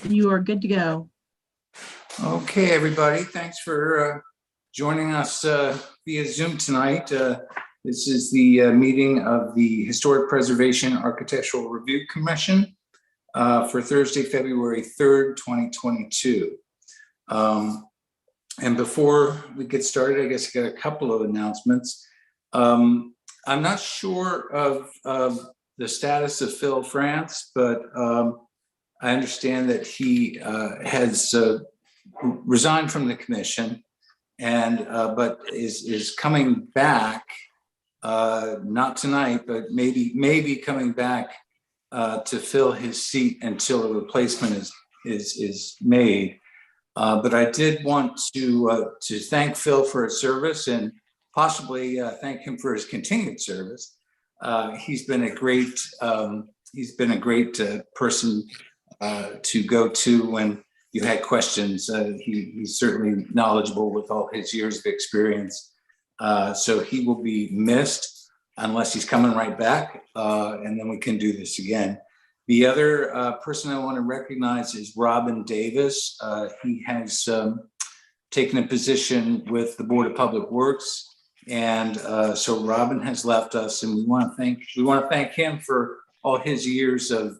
You are good to go. Okay, everybody, thanks for joining us via Zoom tonight. This is the meeting of the Historic Preservation Architectural Review Commission for Thursday, February 3rd, 2022. And before we get started, I guess I got a couple of announcements. I'm not sure of the status of Phil Franz, but I understand that he has resigned from the commission, and but is coming back, not tonight, but maybe coming back to fill his seat until a replacement is made. But I did want to thank Phil for his service and possibly thank him for his continued service. He's been a great person to go to when you had questions. He's certainly knowledgeable with all his years of experience. So he will be missed unless he's coming right back, and then we can do this again. The other person I want to recognize is Robin Davis. He has taken a position with the Board of Public Works, and so Robin has left us, and we want to thank him for all his years of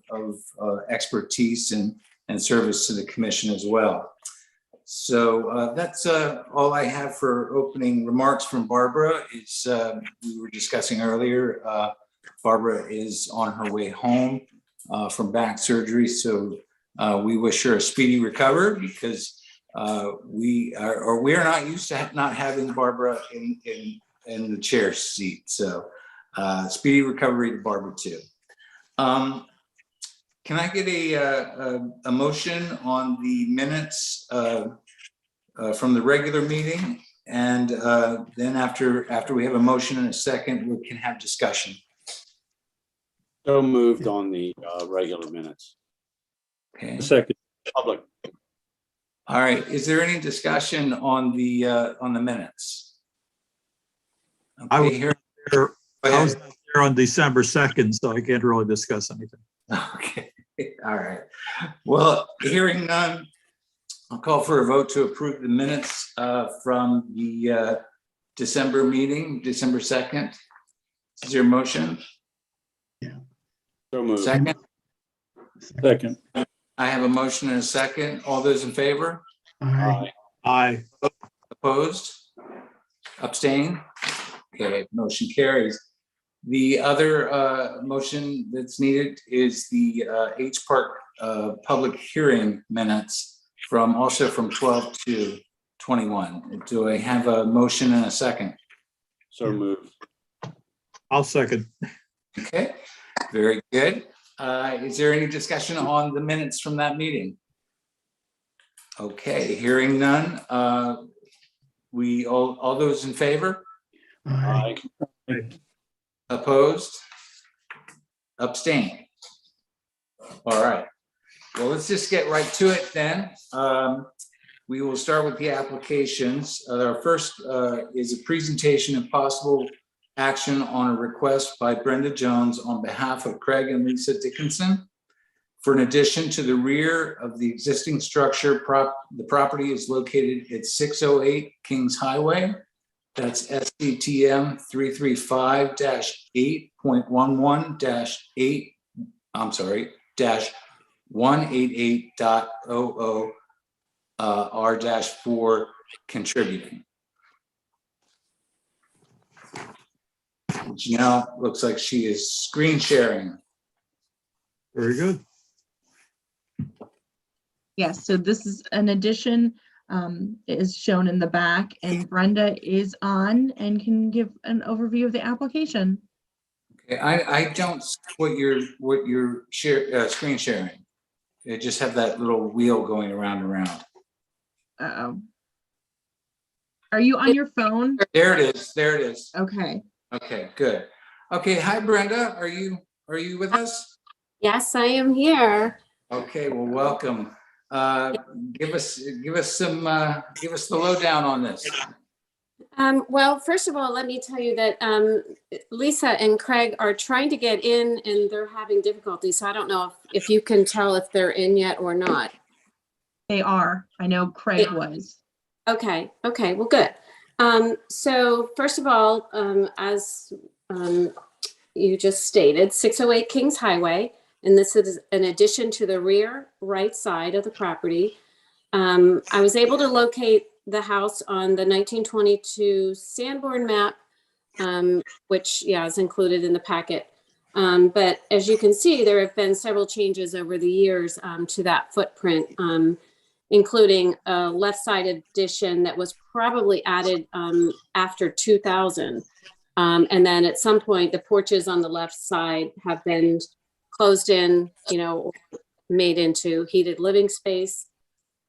expertise and service to the commission as well. So that's all I have for opening remarks from Barbara. It's we were discussing earlier, Barbara is on her way home from back surgery, so we wish her a speedy recovery, because we are not used to not having Barbara in the chair seat. So speedy recovery to Barbara too. Can I get a motion on the minutes from the regular meeting? And then after we have a motion and a second, we can have discussion. So moved on the regular minutes. Okay. Second, public. All right. Is there any discussion on the minutes? Okay, I was here. there, I was there on December 2nd, so I can't really discuss anything. Okay. All right. Well, hearing none, I'll call for a vote to approve the minutes from the December meeting, December 2nd. Is there a motion? So moved. Second? Second. I have a motion and a second. All those in favor? Aye. Aye. Opposed? Abstain? Okay, motion carries. The other motion that's needed is the HPARC public hearing minutes also from 12 to 21. Do I have a motion and a second? So moved. I'll second. Okay, very good. Is there any discussion on the minutes from that meeting? Okay, hearing none. All those in favor? Aye. Opposed? Abstain? All right. Well, let's just get right to it then. We will start with the applications. Our first is a presentation of possible action on a request by Brenda Jones on behalf of Craig and Lisa Dickinson for an addition to the rear of the existing structure. The property is located at 608 Kings Hwy. That's SCTM 335-8.11-8. I'm sorry, -188.00 R-4 contributing. Which now looks like she is screen sharing. Very good. Yes, so this is an addition, is shown in the back, and Brenda is on and can give an overview of the application. Okay, I don't see what you're screen sharing. They just have that little wheel going around and around. Uh-oh. Are you on your phone? There it is. There it is. Okay. Okay, good. Okay, hi Brenda. Are you with us? Yes, I am here. Okay, well, welcome. Give us the lowdown on this. Well, first of all, let me tell you that Lisa and Craig are trying to get in and they're having difficulty. So I don't know if you can tell if they're in yet or not. They are. I know Craig was. Okay, well, good. So first of all, as you just stated, 608 Kings Highway, and this is an addition to the rear right side of the property. I was able to locate the house on the 1922 Sanborn map, which, yeah, is included in the packet. But as you can see, there have been several changes over the years to that footprint, including a left side addition that was probably added after 2000. And then at some point, the porches on the left side have been closed in, or made into heated living space.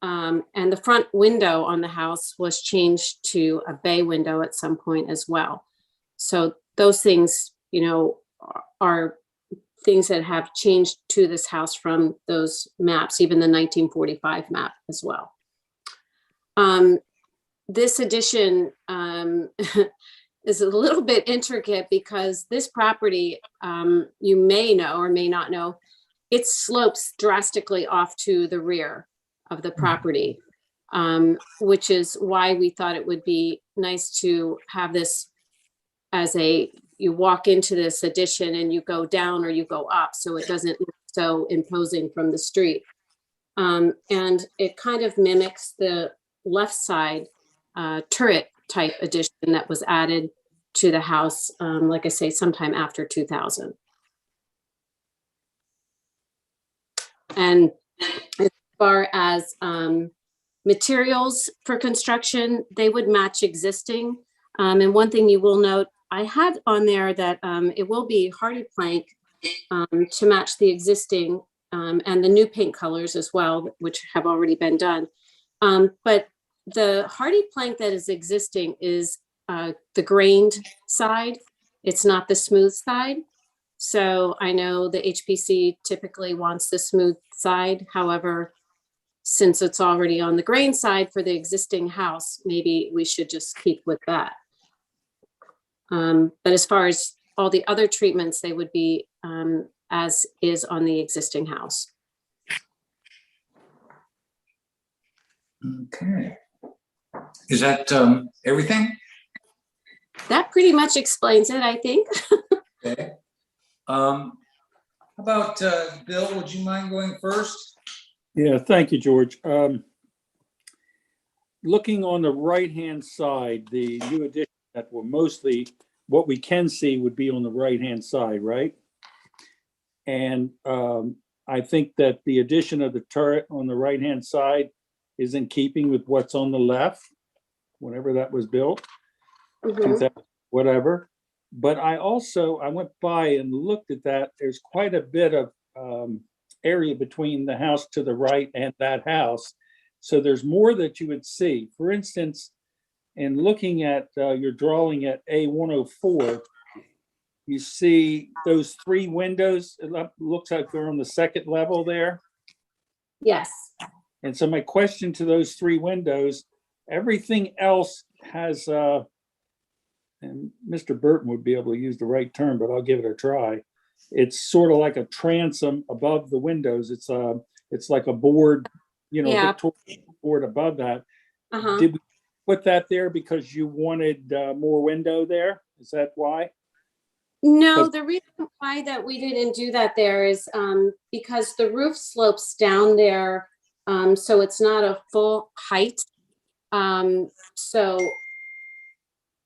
And the front window on the house was changed to a bay window at some point as well. So those things, are things that have changed to this house from those maps, even the 1945 map as well. This addition is a little bit intricate because this property, you may know or may not know, it slopes drastically off to the rear of the property, which is why we thought it would be nice to have this as you walk into this addition and you go down or you go up, so it doesn't look so imposing from the street. And it kind of mimics the left side turret type addition that was added to the house, like I say, sometime after 2000. And as far as materials for construction, they would match existing. And one thing you will note, I had on there that it will be hardy plank to match the existing and the new paint colors as well, which have already been done. But the hardy plank that is existing is the grained side. It's not the smooth side. So I know the HPC typically wants the smooth side. However, since it's already on the grain side for the existing house, maybe we should just keep with that. But as far as all the other treatments, they would be as is on the existing house. Okay. Is that everything? That pretty much explains it, I think. Okay. How about Bill, would you mind going first? Yeah, thank you, George. Looking on the right-hand side, the new addition that were mostly what we can see would be on the right-hand side, right? And I think that the addition of the turret on the right-hand side is in keeping with what's on the left, whenever that was built, 2000, whatever. But I went by and looked at that. There's quite a bit of area between the house to the right and that house. So there's more that you would see. For instance, in looking at your drawing at A104, you see those three windows. It looks like they're on the second level there. Yes. And so my question to those three windows, everything else has, and Mr. Burton would be able to use the right term, but I'll give it a try. It's sort of like a transom above the windows. It's like a board, Yeah. Victorian board above that. Uh-huh. Did we put that there because you wanted more window there? Is that why? No, the reason why that we didn't do that there is because the roof slopes down there, so it's not a full height. And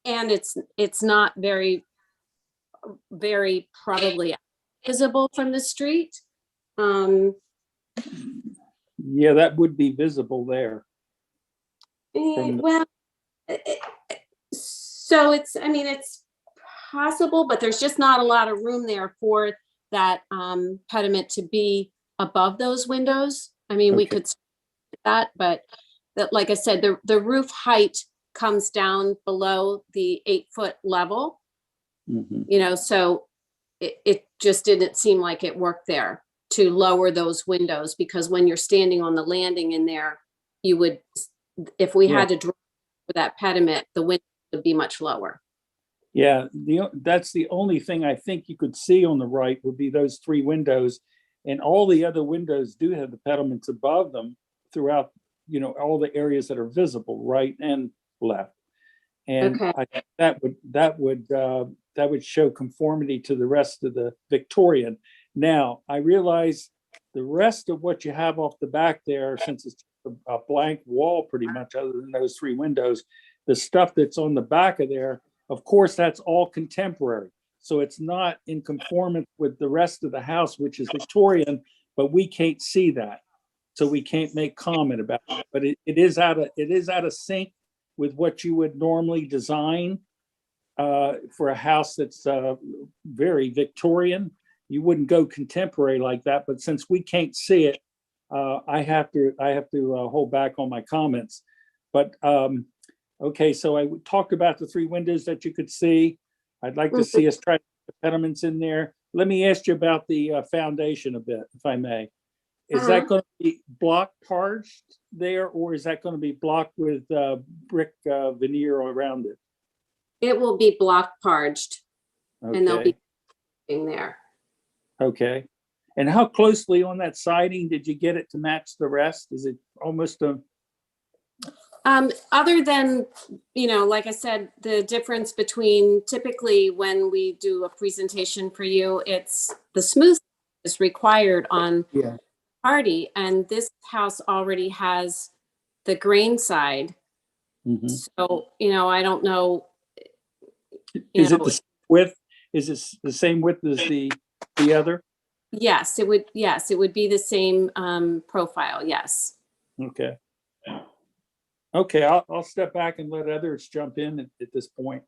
it's not very probably visible from the street. Yeah, that would be visible there. Well, so it's possible, but there's just not a lot of room there for that pediment to be above those windows. We could that, but like I said, the roof height comes down below the 8-foot level. So it just didn't seem like it worked there to lower those windows, because when you're standing on the landing in there, you would, if we had to draw for that pediment, the window would be much lower. Yeah, that's the only thing I think you could see on the right would be those three windows, and all the other windows do have the pediments above them throughout all the areas that are visible, right and left. And Okay. I think that would show conformity to the rest of the Victorian. Now, I realize the rest of what you have off the back there, since it's a blank wall pretty much, other than those 3 windows, the stuff that's on the back of there, of course, that's all contemporary. So it's not in conformance with the rest of the house, which is Victorian, but we can't see that. So we can't make comment about it. But it is out of sync with what you would normally design for a house that's very Victorian. You wouldn't go contemporary like that, but since we can't see it, I have to hold back on my comments. But okay, so I talked about the 3 windows that you could see. I'd like to see us try to put pediments in there. Let me ask you about the foundation a bit, if I may. Is that going to be block parched there, or is that going to be blocked with brick veneer around it? It will be block parged, and they'll be in there. Okay. And how closely on that siding did you get it to match the rest? Is it almost a? Other than, like I said, the difference between typically when we do a presentation for you, it's the smooth is required on party, and this house already has the grain side. So, I don't know. Is it the width? Is it the same width as the other? Yes, it would. Yes, it would be the same profile. Yes. Okay. Okay, I'll step back and let others jump in at this point.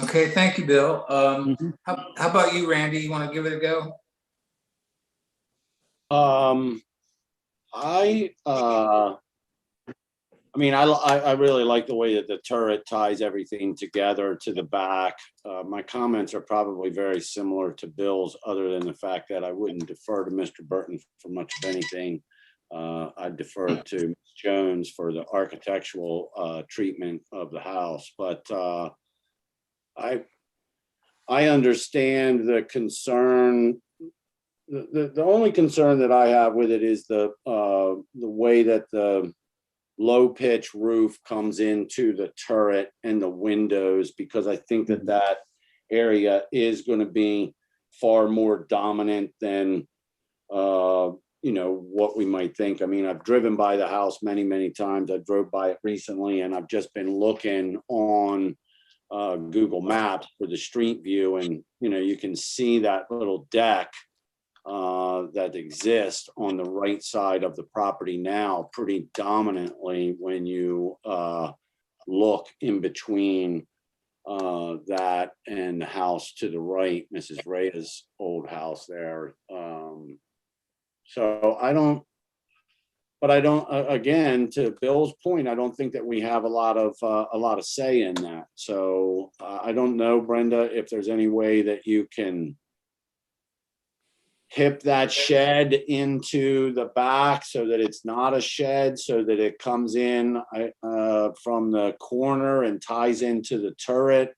Okay, thank you, Bill. How about you, Randy? You want to give it a go? I mean, I really like the way that the turret ties everything together to the back. My comments are probably very similar to Bill's, other than the fact that I wouldn't defer to Mr. Burton for much of anything. I'd defer to Ms. Jones for the architectural treatment of the house. But I understand the concern. The only concern that I have with it is the way that the low pitch roof comes into the turret and the windows, because I think that area is going to be far more dominant than what we might think. I mean, I've driven by the house many times. I drove by it recently, and I've just been looking on Google Maps for the street view, and you can see that little deck that exists on the right side of the property now pretty dominantly when you look in between that and the house to the right, Mrs. Rhea's old house there. So I don't, again, to Bill's point, I don't think that we have a lot of say in that. So I don't know, Brenda, if there's any way that you can hip that shed into the back so that it's not a shed, so that it comes in from the corner and ties into the turret.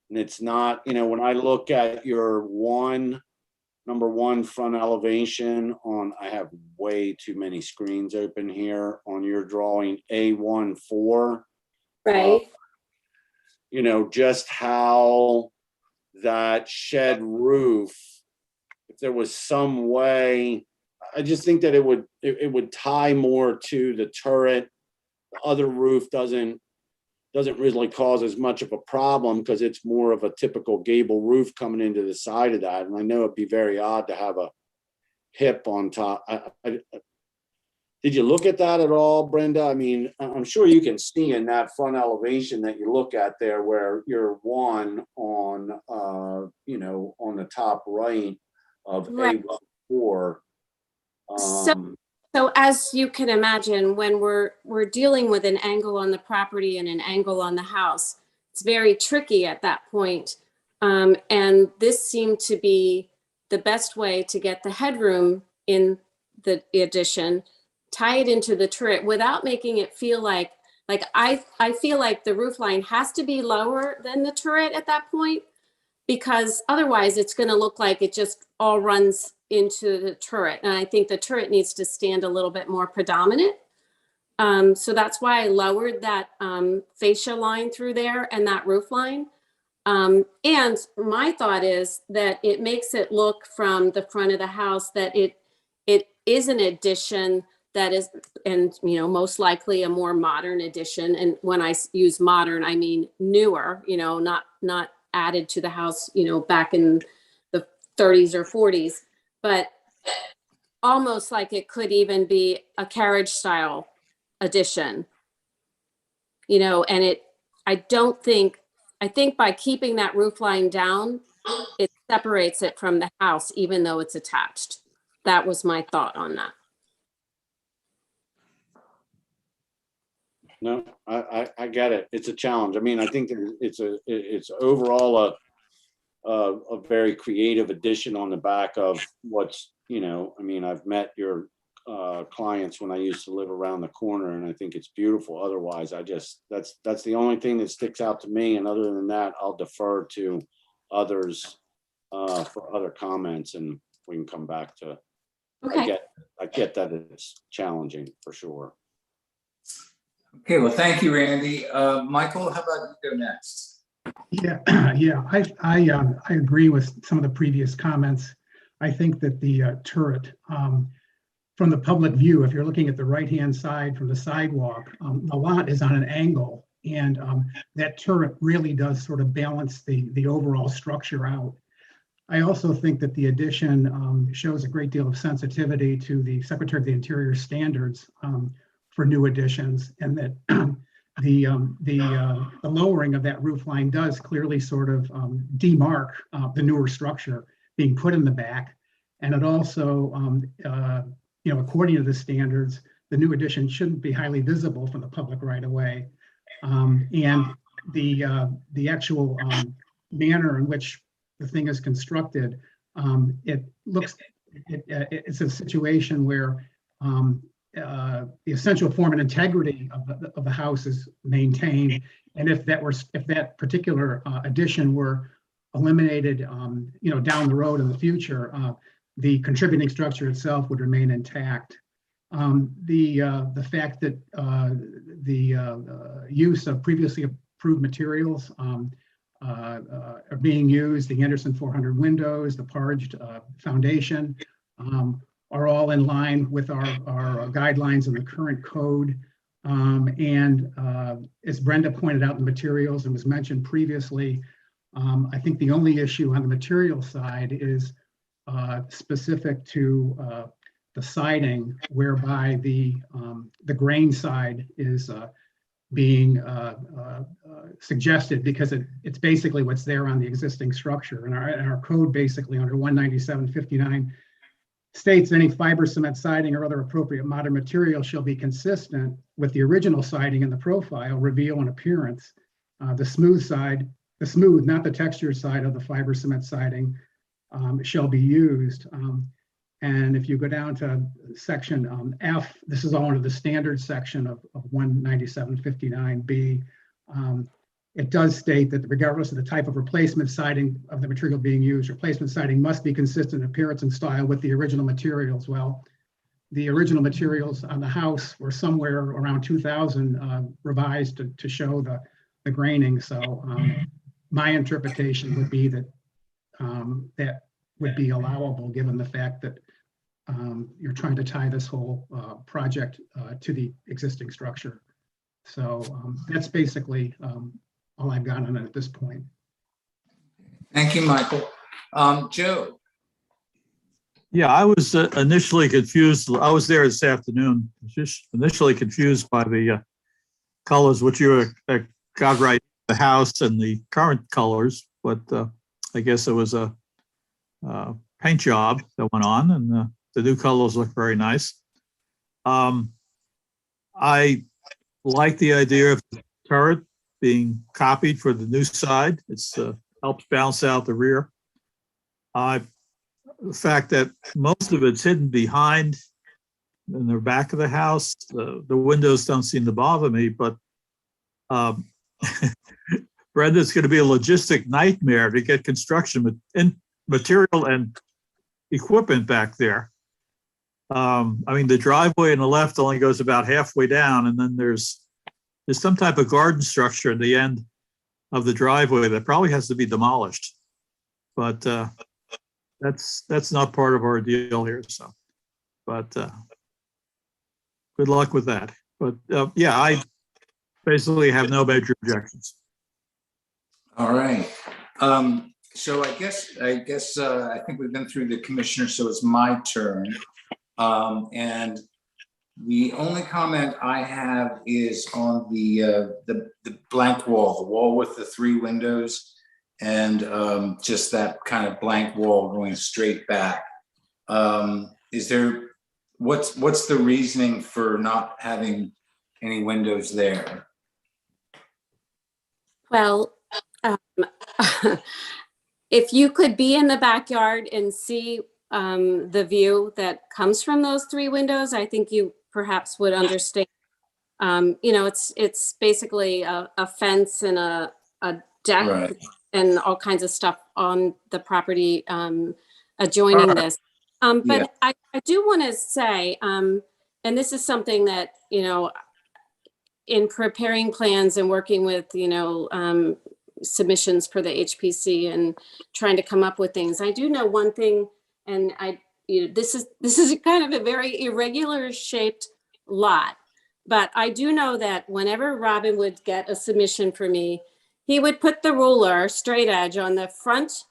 And it's not, when I look at your number one front elevation on, I have way too many screens open here on your drawing A14. Right. Just how that shed roof, if there was some way, I just think that it would tie more to the turret. The other roof doesn't really cause as much of a problem because it's more of a typical gable roof coming into the side of that. And I know it'd be very odd to have a hip on top. Did you look at that at all, Brenda? I mean, I'm sure you can see in that front elevation that you look at there where you're on the top right of Right. A4. So as you can imagine, when we're dealing with an angle on the property and an angle on the house, it's very tricky at that point. And this seemed to be the best way to get the headroom in the addition, tie it into the turret without making it feel like I feel like the roof line has to be lower than the turret at that point, because otherwise it's going to look like it just all runs into the turret. And I think the turret needs to stand a little bit more predominant. So that's why I lowered that fascia line through there and that roof line. And my thought is that it makes it look from the front of the house that it is an addition that is, and most likely a more modern addition. And when I use modern, I mean newer, not added to the house, back in the 30s or 40s, but almost like it could even be a carriage style addition, and I think by keeping that roof line down, it separates it from the house, even though it's attached. That was my thought on that. No, I get it. It's a challenge. I mean, I think that it's overall a very creative addition on the back of what's, I mean, I've met your clients when I used to live around the corner, and I think it's beautiful. Otherwise, that's the only thing that sticks out to me. And other than that, I'll defer to others for other comments, and we can come back to. Okay. I get that it's challenging for sure. Okay, well, thank you, Randy. Michael, how about you go next? Yeah, I agree with some of the previous comments. I think that the turret, from the public view, if you're looking at the right-hand side from the sidewalk, the lot is on an angle, and that turret really does sort of balance the overall structure out. I also think that the addition shows a great deal of sensitivity to the Secretary of the Interior standards for new additions, and that the lowering of that roof line does clearly sort of demark the newer structure being put in the back. And it also, according to the standards, the new addition shouldn't be highly visible from the public right away. And the actual manner in which the thing is constructed, it's a situation where the essential form and integrity of the house is maintained. And if that particular addition were eliminated, down the road in the future, the contributing structure itself would remain intact. The fact that the use of previously approved materials are being used, the Anderson 400 windows, the parged foundation, are all in line with our guidelines in the current code. And as Brenda pointed out in the materials and was mentioned previously, I think the only issue on the material side is specific to the siding, whereby the grain side is being suggested because it's basically what's there on the existing structure. And our code basically under 19759 states any fiber cement siding or other appropriate modern material shall be consistent with the original siding in the profile, reveal, and appearance. The smooth, not the textured side of the fiber cement siding shall be used. And if you go down to section F, this is all under the standard section of 19759B. It does state that regardless of the type of replacement siding of the material being used, replacement siding must be consistent in appearance and style with the original materials. Well, the original materials on the house were somewhere around 2000 revised to show the graining. So my interpretation would be that that would be allowable given the fact that you're trying to tie this whole project to the existing structure. So that's basically all I've got on it at this point. Thank you, Michael. Joe. Yeah, I was initially confused. I was there this afternoon, just initially confused by the colors, which you got right, the house and the current colors, but I guess it was a paint job that went on, and the new colors look very nice. I like the idea of the turret being copied for the new side. It's helps balance out the rear. The fact that most of it's hidden behind in the back of the house, the windows don't seem to bother me, but Brenda's going to be a logistic nightmare to get construction material and equipment back there. I mean, the driveway on the left only goes about halfway down, and then there's some type of garden structure at the end of the driveway that probably has to be demolished. But that's not part of our deal here, so. But good luck with that. But yeah, I basically have no major objections. All right. So I think we've been through the commissioner, so it's my turn. And the only comment I have is on the blank wall, the wall with the 3 windows, and just that kind of blank wall going straight back. What's the reasoning for not having any windows there? Well, if you could be in the backyard and see the view that comes from those 3 windows, I think you perhaps would understand. It's basically a fence and a deck, Right. and all kinds of stuff on the property adjoining this. But Yeah. I do want to say, and this is something that, in preparing plans and working with, submissions for the HPC and trying to come up with things, I do know one thing, and this is kind of a very irregular shaped lot, but I do know that whenever Robin would get a submission for me, he would put the ruler straight edge on the front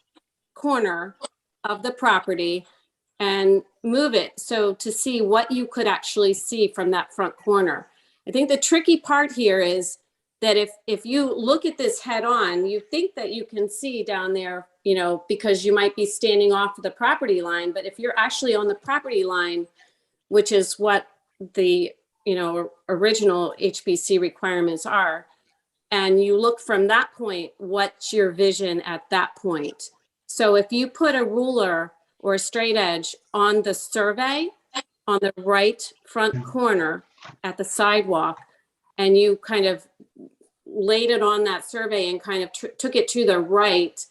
corner of the property and move it so to see what you could actually see from that front corner. I think the tricky part here is that if you look at this head on, you think that you can see down there, because you might be standing off the property line. But if you're actually on the property line, which is what the, original HPC requirements are, and you look from that point, what's your vision at that point? So if you put a ruler or a straight edge on the survey on the right front corner at the sidewalk, and you kind of laid it on that survey and kind of took it to the right,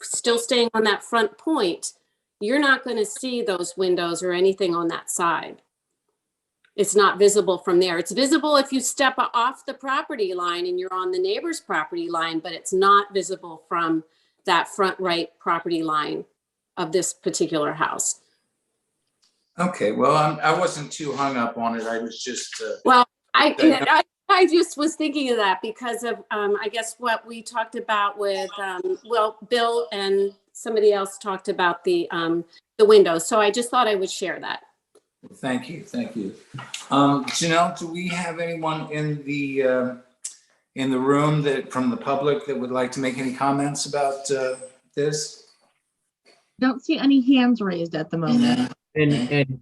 still staying on that front point, you're not going to see those windows or anything on that side. It's not visible from there. It's visible if you step off the property line and you're on the neighbor's property line, but it's not visible from that front right property line of this particular house. Okay, well, I wasn't too hung up on it. I was just. Well, I just was thinking of that because of, I guess what we talked about with, Bill and somebody else talked about the windows. So I just thought I would share that. Thank you. Janelle, do we have anyone in the room from the public that would like to make any comments about this? Don't see any hands raised at the moment. And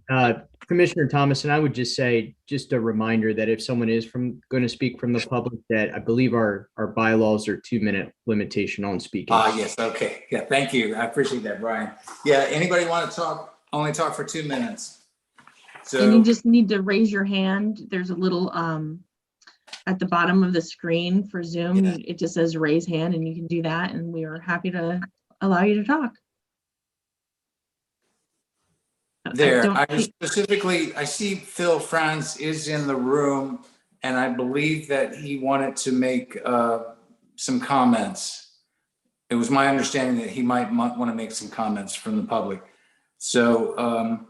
Commissioner Thomas, and I would just say, just a reminder that if someone is going to speak from the public, that I believe our bylaws are 2-minute limitation on speaking. Yes, okay. Yeah, thank you. I appreciate that, Brian. Yeah, anybody want to talk? Only talk for 2 minutes. So, And you just need to raise your hand. There's a little at the bottom of the screen for Zoom. Yeah. It just says raise hand, and you can do that, and we are happy to allow you to talk. I see Phil Franz is in the room, and I believe that he wanted to make some comments. It was my understanding that he might want to make some comments from the public. So,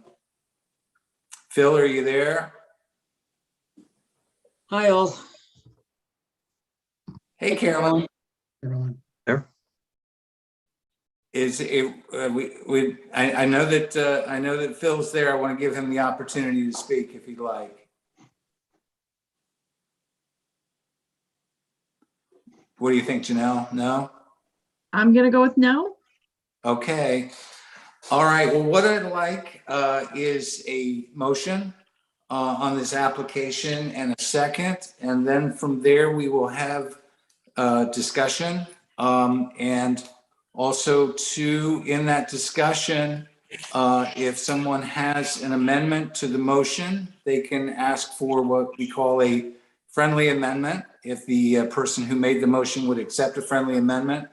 Phil, are you there? Hi, all. Hey, Carolyn. Carolyn. I know that Phil's there. I want to give him the opportunity to speak if he'd like. What do you think, Janelle? No? I'm gonna go with no. Okay. All right. Well, what I'd like is a motion on this application and a second, and then from there we will have discussion and also in that discussion, if someone has an amendment to the motion, they can ask for what we call a friendly amendment. If the person who made the motion would accept a friendly amendment,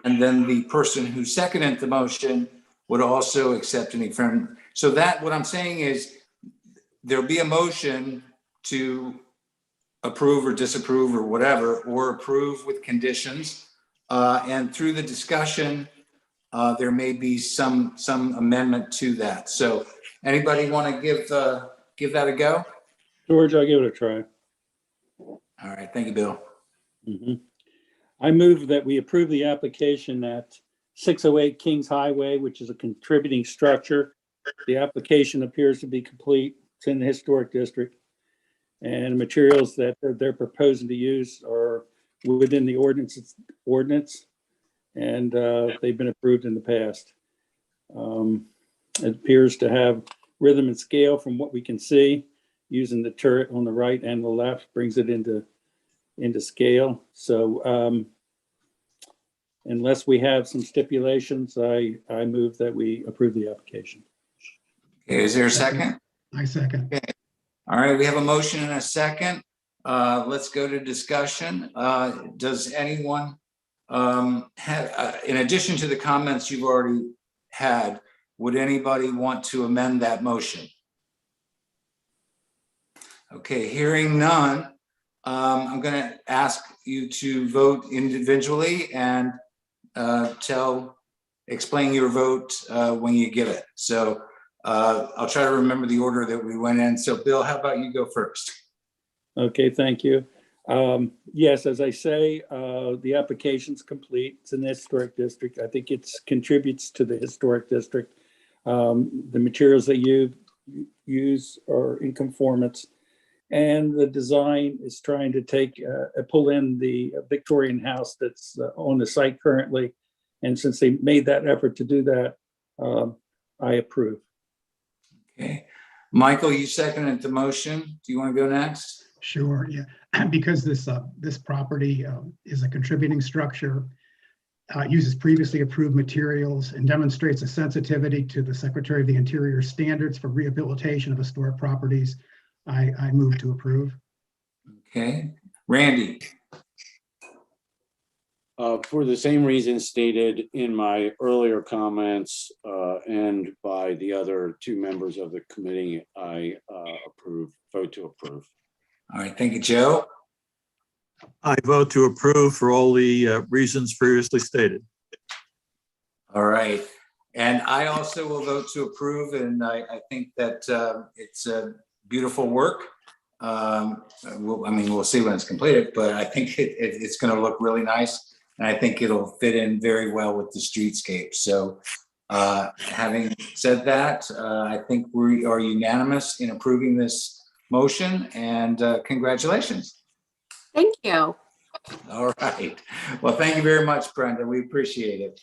and then the person who seconded the motion would also accept any friend. So that what I'm saying is there'll be a motion to approve or disapprove or whatever, or approve with conditions. And through the discussion, there may be some amendment to that. So anybody want to give that a go? George, I'll give it a try. All right, thank you, Bill. Mhm. I move that we approve the application at 608 Kings Highway, which is a contributing structure. The application appears to be complete. It's in the historic district. And materials that they're proposing to use are within the ordinance. And they've been approved in the past. It appears to have rhythm and scale from what we can see, using the turret on the right and the left brings it into scale. So unless we have some stipulations, I move that we approve the application. Okay, is there a second? I second. All right, we have a motion and a second. Let's go to discussion. Does anyone have, in addition to the comments you've already had, would anybody want to amend that motion? Okay, hearing none, I'm going to ask you to vote individually and explain your vote when you give it. So I'll try to remember the order that we went in. So Bill, how about you go first? Okay, thank you. Yes, as I say, the application's complete. It's in the historic district. I think it contributes to the historic district. The materials that you use are in conformance, and the design is trying to pull in the Victorian house that's on the site currently. And since they made that effort to do that, I approve. Okay, Michael, you seconded the motion. Do you want to go next? Sure, yeah. Because this property is a contributing structure, uses previously approved materials, and demonstrates a sensitivity to the Secretary of the Interior standards for rehabilitation of historic properties, I move to approve. Okay, Randy. For the same reasons stated in my earlier comments and by the other two members of the committee, I vote to approve. All right, thank you, Joe. I vote to approve for all the reasons previously stated. All right, and I also will vote to approve, and I think that it's a beautiful work. We'll see when it's completed, but I think it's going to look really nice, and I think it'll fit in very well with the streetscape. So having said that, I think we are unanimous in approving this motion, and congratulations. Thank you. All right. Well, thank you very much, Brenda. We appreciate it.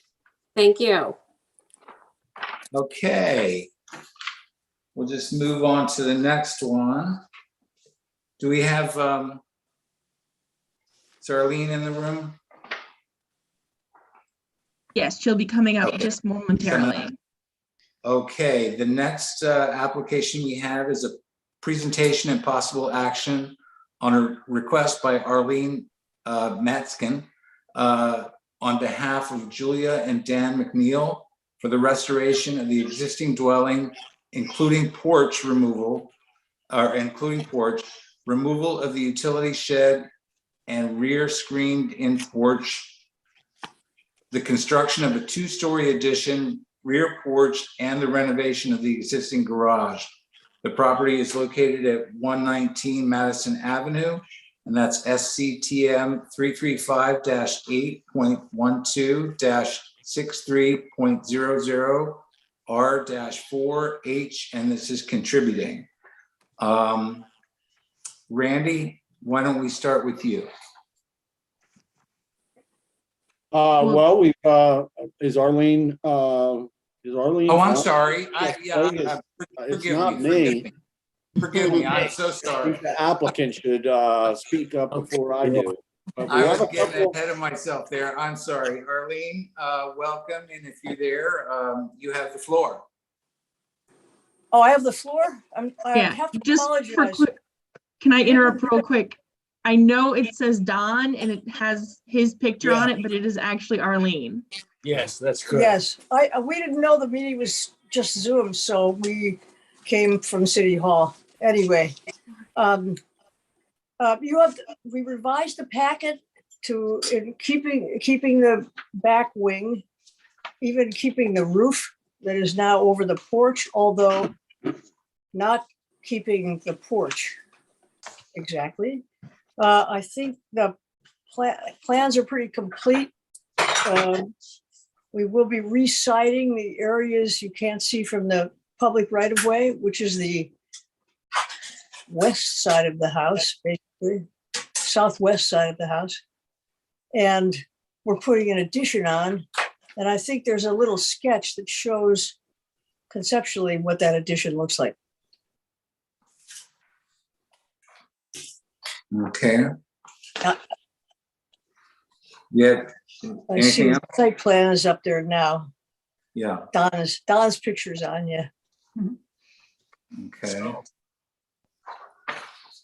Thank you. Okay. We'll just move on to the next one. Do we have, is Arlene in the room? Yes, she'll be coming up just momentarily. Okay, the next application we have is a presentation and possible action on a request by Arlene Matzkin on behalf of Julia and Dan McNeil for the restoration of the existing dwelling, including removal of the utility shed and rear screened-in porch, the construction of a two-story addition, rear porch, and the renovation of the existing garage. The property is located at 119 Madison Avenue, and that's SCTM 335-8.12-63.00 R-4H, and this is contributing. Randy, why don't we start with you? Well, we've is Arlene? Oh, I'm sorry. It's not me. Forgive me. I'm so I sorry. think the applicant should speak up before I do. But we I have was a getting couple- ahead of myself there. I'm sorry. Arlene, welcome. And if you're there, you have the floor. Oh, I have the floor? I Yeah, have to just for apologize. quick, can I interrupt real quick? I know it says Don and it has his picture on it, but it is actually Arlene. Yes, that's correct. Yes, we didn't know the meeting was just Zoom, so we came from City Hall. Anyway, we revised the packet to in keeping the back wing, even keeping the roof that is now over the porch, although not keeping the porch exactly. I think the plans are pretty complete. We will be reciting the areas you can't see from the public right of way, which is the west side of the house, basically, southwest side of the house. And we're putting an addition on. And I think there's a little sketch that shows conceptually what that addition looks like. Okay. Yeah. I see Anything the site plan is up there now. Yeah. Don's picture's on you. Okay.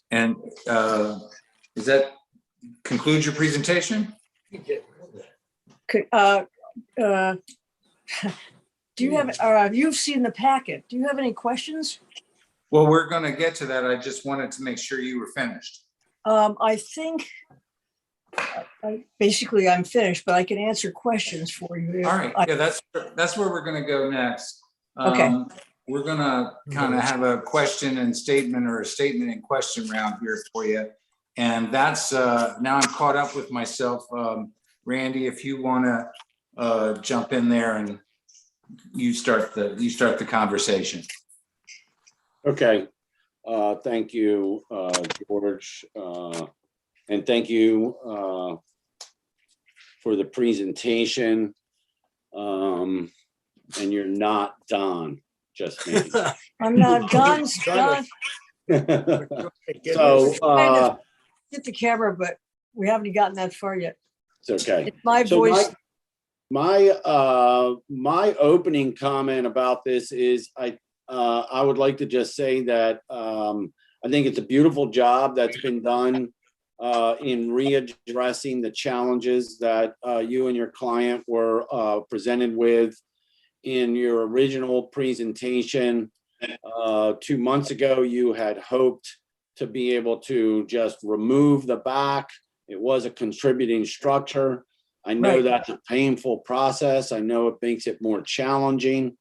And does that conclude your presentation? Do you have, you've seen the packet. Do you have any questions? Well, we're going to get to that. I just wanted to make sure you were finished. I think basically I'm finished, but I can answer questions for you. All right. Yeah, that's where we're going to go next. Okay. We're going to kind of have a question and statement or a statement and question round here for you. And that's now I'm caught up with myself. Randy, if you want to jump in there and you start the conversation. Okay. Thank you, George. And thank you for the presentation. And you're not Don, just me. I'm not Don's. Don, So hit the camera, but we haven't gotten that far yet. it's okay. It's my So voice. my opening comment about this is I would like to just say that I think it's a beautiful job that's been done in readdressing the challenges that you and your client were presented with in your original presentation. 2 months ago, you had hoped to be able to just remove the back. It was a contributing structure. I know Right. that's a painful process. I know it makes it more challenging,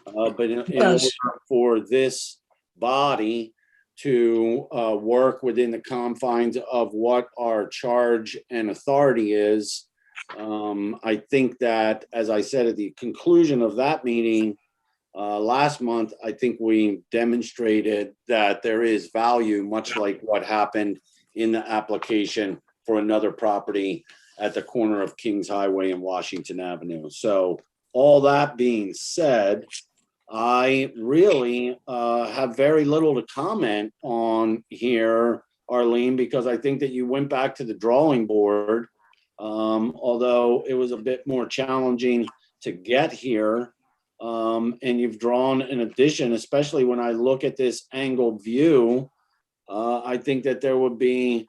but in order for this body to work within the confines of what our charge and authority is, I think that, as I said at the conclusion of that meeting last month, I think we demonstrated that there is value, much like what happened in the application for another property at the corner of Kings Highway and Washington Avenue. So all that being said, I really have very little to comment on here, Arlene, because I think that you went back to the drawing board, although it was a bit more challenging to get here. And you've drawn an addition, especially when I look at this angled view. I think that there would be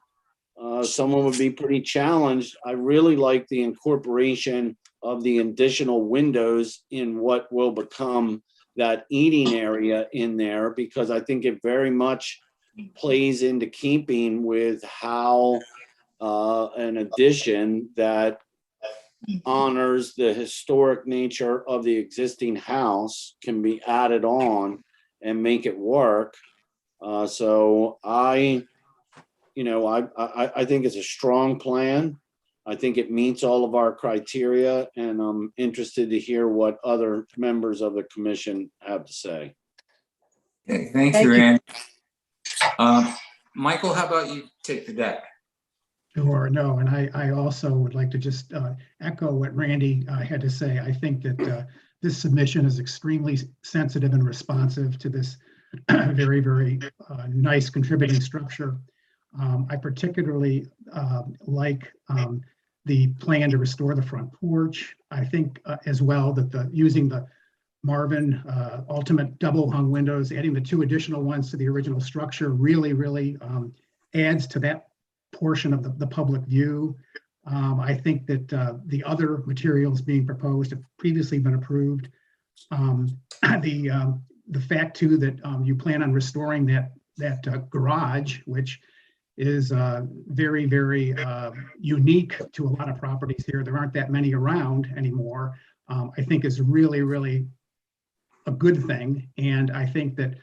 someone would be pretty challenged. I really like the incorporation of the additional windows in what will become that eating area in there, because I think it very much plays into keeping with how an addition that honors the historic nature of the existing house can be added on and make it work. So I think it's a strong plan. I think it meets all of our criteria, and I'm interested to hear what other members of the commission have to say. Okay, thank you, Randy. Michael, how about you take the deck? Sure, no, and I also would like to just echo what Randy had to say. I think that this submission is extremely sensitive and responsive to this very, very nice contributing structure. I particularly like the plan to restore the front porch. I think as well that using the Marvin ultimate double hung windows, adding the 2 additional ones to the original structure really adds to that portion of the public view. I think that the other materials being proposed have previously been approved. The fact too that you plan on restoring that garage, which is very, very unique to a lot of properties here. There aren't that many around anymore. I think is really, really a good thing. And I think that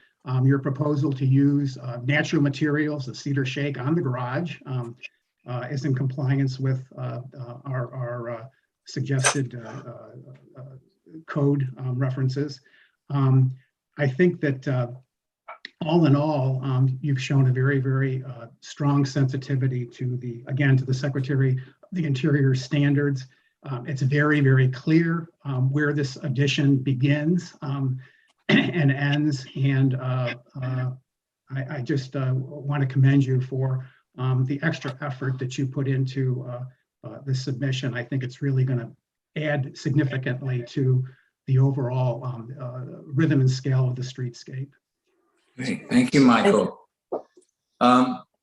your proposal to use natural materials, the cedar shake on the garage is in compliance with our suggested code references. I think that all in all, you've shown a very, very strong sensitivity to the Secretary of the Interior standards. It's very, very clear where this addition begins and ends. And I just want to commend you for the extra effort that you put into the submission. I think it's really going to add significantly to the overall rhythm and scale of the streetscape. Great. Thank you, Michael.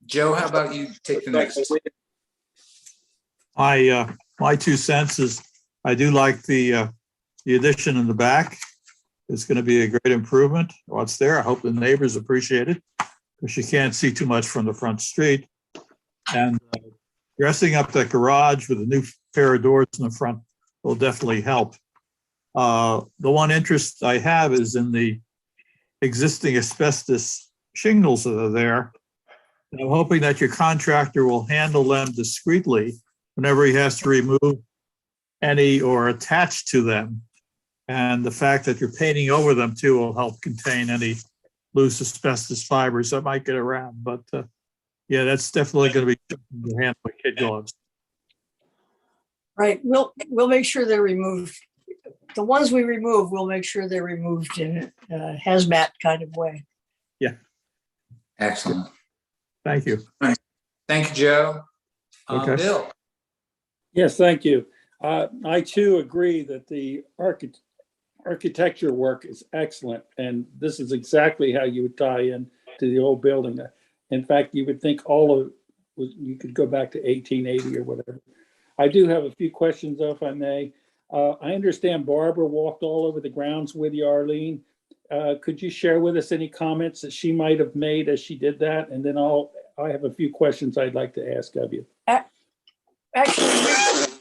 Joe, how about you take the next? My 2 cents is I do like the addition in the back. It's going to be a great improvement. What's there? I hope the neighbors appreciate it because you can't see too much from the front street. And dressing up that garage with a new pair of doors in the front will definitely help. The one interest I have is in the existing asbestos shingles that are there. And I'm hoping that your contractor will handle them discreetly whenever he has to remove any or attach to them. And the fact that you're painting over them too will help contain any loose asbestos fibers that might get around. But yeah, that's definitely going to be handled by kid gloves. Right, we'll make sure they're removed. The ones we remove, we'll make sure they're removed in a hazmat kind of way. Yeah. Excellent. Thank you. Thank you, Joe. Okay. Bill. Yes, thank you. I too agree that the architecture work is excellent, and this is exactly how you would tie in to the old building. In fact, you would think all of it, you could go back to 1880 or whatever. I do have a few questions, though, if I may. I understand Barbara walked all over the grounds with you, Arlene. Could you share with us any comments that she might have made as she did that? And then I have a few questions I'd like to ask of you. Actually,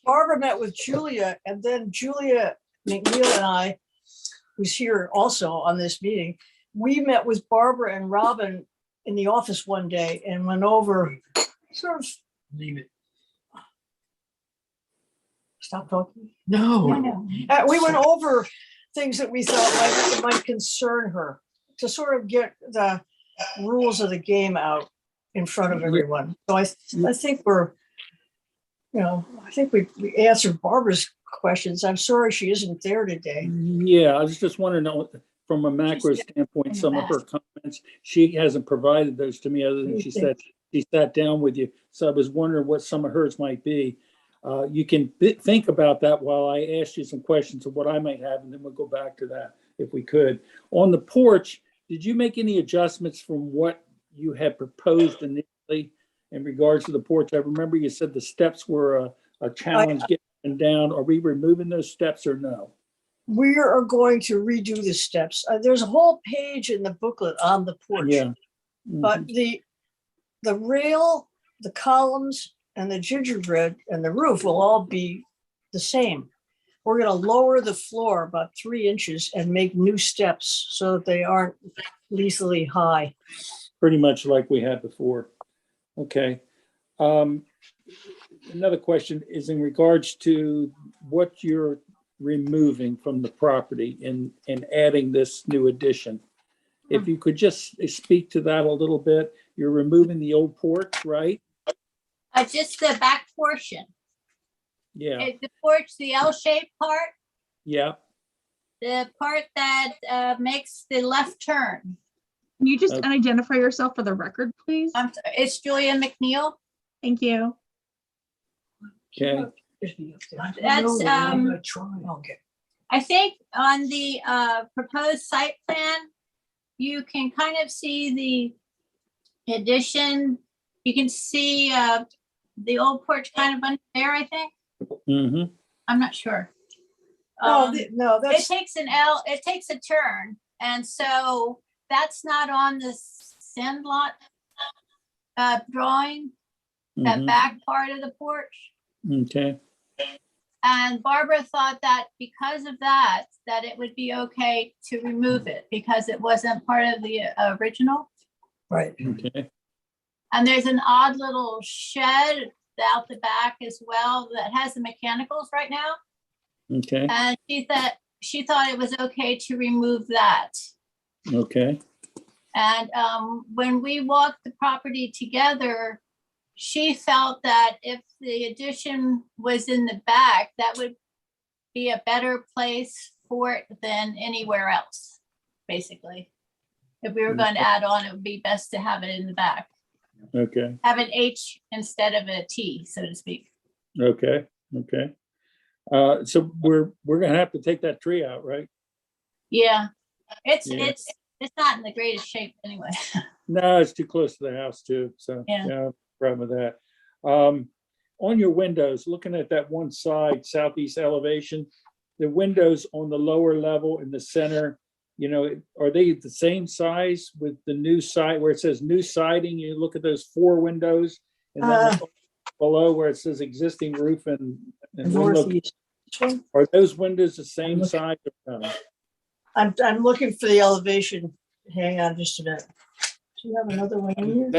Barbara met with Julia, and then Julia McNeil and I, who's here also on this meeting, we met with Barbara and Robin in the office one day and went over sort of. Leave it. Stop talking. No. We went over things that we thought might concern her to sort of get the rules of the game out in front of everyone. So I think I think we answered Barbara's questions. I'm sorry she isn't there today. Yeah, I was just wondering from a macro standpoint, some of her comments, she hasn't provided those to me other than she said she sat down with you. So I was wondering what some of hers might be. You can think about that while I ask you some questions of what I might have, and then we'll go back to that if we could. On the porch, did you make any adjustments from what you had proposed initially in regards to the porch? I remember you said the steps were a challenge getting down. Are we removing those steps or no? We are going to redo the steps. There's a whole page in the booklet on the porch. Yeah. Mm-hmm. But the rail, the columns, and the gingerbread and the roof will all be the same. We're going to lower the floor about 3 inches and make new steps so that they aren't lethally high. Pretty much like we had before. Okay. Another question is in regards to what you're removing from the property and adding this new addition. If you could just speak to that a little bit. You're removing the old porch, right? Just the back portion. Yeah. The porch, the L-shaped part, Yeah. the part that makes the left turn. Can you just Okay. identify yourself for the record, please? It's Julia McNeil. Thank you. Okay. That's, I think on the proposed site plan, you can kind of see the addition. You can see the old porch kind of under there, I think. Mm-hmm. I'm not sure. No, It takes a turn. And so that's not on the Sandlot drawing, that Mhm. back part of the porch. Okay, And Barbara thought that because of that, that it would be okay to remove it because it wasn't part of the original. Right. okay, And there's an odd little shed out the back as well that has the mechanicals right now. okay, And she thought it was okay to remove that. okay, And when we walked the property together, she felt that if the addition was in the back, that would be a better place for it than anywhere else, basically. If we were going to add on, it would be best to have it in the back. okay, Have an H instead of a T, so to speak. okay, okay. So we're gonna have to take that tree out, right? Yeah, it's Yeah. it's not in the greatest shape anyway. No, it's too close to the house too, so, Yeah. yeah, problem with that. On your windows, looking at that one side southeast elevation, the windows on the lower level in the center, you know, are they the same size with the new side where it says new siding? You look at those 4 windows and then below where it says existing roof and window, Northeast. Which one? are those windows the same size? or no? I'm looking for the elevation. Hang on just a minute. Do you have another one in here?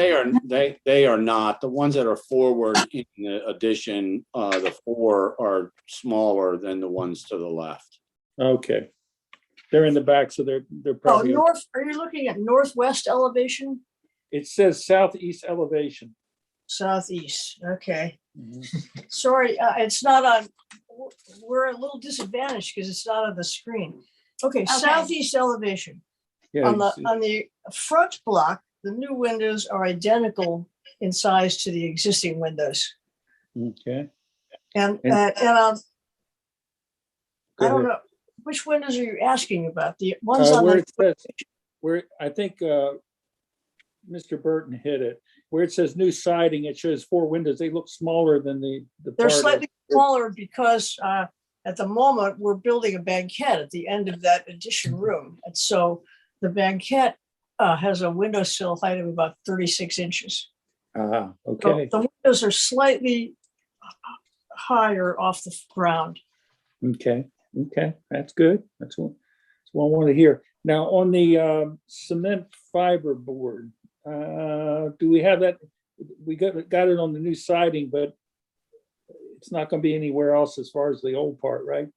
They are not. The ones that are forward in the addition, the 4 are smaller than the ones to the left. Okay. They're in the back, so they're Oh, probably, north, are you looking at northwest elevation? it says southeast elevation. Southeast, okay. Mhm. Sorry, it's not on, we're a little disadvantaged because it's not on the screen. Okay, southeast elevation. Yeah, On you see- the front block, the new windows are identical in size to the existing windows. okay. And And- I Go don't ahead. know, which windows are you asking about? The ones on Where the, it says, where, I think, Mr. Burton hit it, where it says new siding, it shows 4 windows. They look smaller than the. they're part of- slightly smaller because at the moment, we're building a banquette at the end of that addition room. And so the banquette has a windowsill height of about 36 inches. Ah, So okay, the windows are slightly higher off the ground. okay, that's good. That's what I want to hear. Now, on the cement fiber board, do we have that? We got it on the new siding, but it's not going to be anywhere else as far as the old part, right?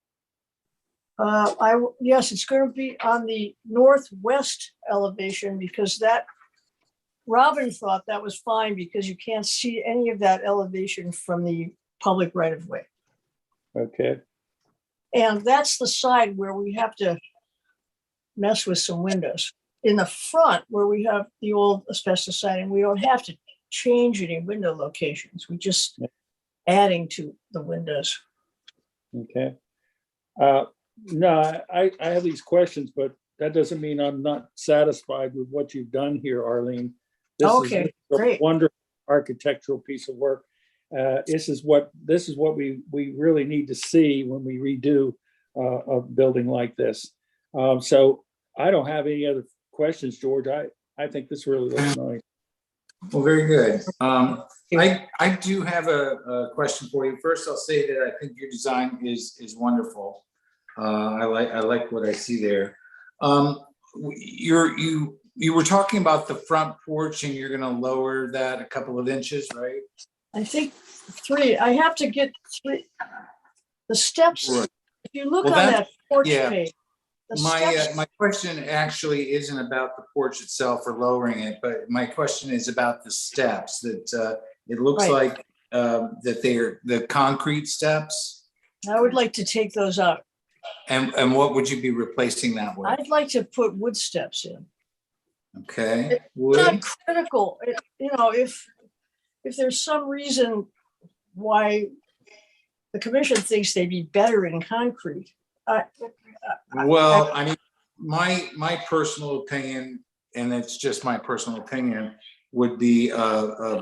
Yes, it's going to be on the northwest elevation because that, Robin thought that was fine because you can't see any of that elevation from the public right of way. Okay, And that's the side where we have to mess with some windows. In the front where we have the old asbestos siding, we don't have to change any window locations. We just adding to the windows. okay. No, I have these questions, but that doesn't mean I'm not satisfied with what you've done here, Arlene. This Okay, is a great. wonderful architectural piece of work. This is what we really need to see when we redo a building like this. So I don't have any other questions, George. I think this really looks nice. Well, very good. I do have a question for you. First, I'll say that I think your design is wonderful. I like what I see there. You were talking about the front porch and you're going to lower that a couple of inches, right? I think 3, I have to get 3, the steps. Right. If you look Well, on that- that porch yeah. page. the My steps- my question actually isn't about the porch itself or lowering it, but my question is about the steps that it looks Right. like that they're the concrete steps. I would like to take those out. And what would you be replacing that with? I'd like to put wood steps in. Okay, It's wood. not critical, if there's some reason why the commission thinks they'd be better in concrete. Well, I mean, my personal opinion, and it's just my personal opinion, would be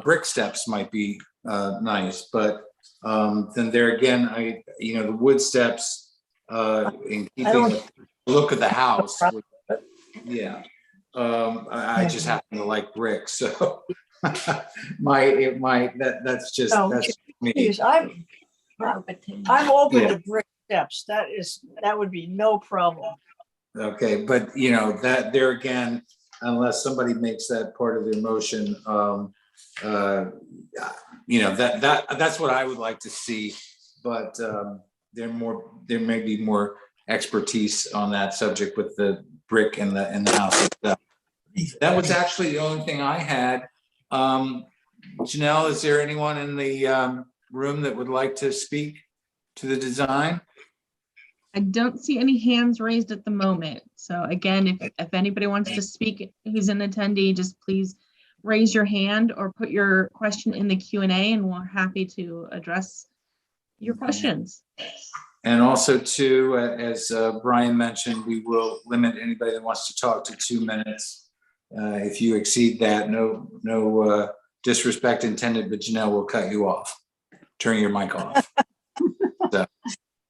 brick steps might be nice, but then there again, the wood steps in keeping with the look of the house. Yeah. I just happen to like brick, so that's just, No, that's me. Geez, I'm open to brick steps. That would be no problem. Okay, but you know, that there again, unless somebody makes that part of the motion, you know, that's what I would like to see, but there may be more expertise on that subject with the brick and the house itself. That was actually the only thing I had. Janelle, is there anyone in the room that would like to speak to the design? I don't see any hands raised at the moment. So again, if anybody wants to speak who's an attendee, just please raise your hand or put your question in the Q&A and we're happy to address your questions. And also too, as Brian mentioned, we will limit anybody that wants to talk to 2 minutes. If you exceed that, no disrespect intended, but Janelle will cut you off, turn your mic off. So,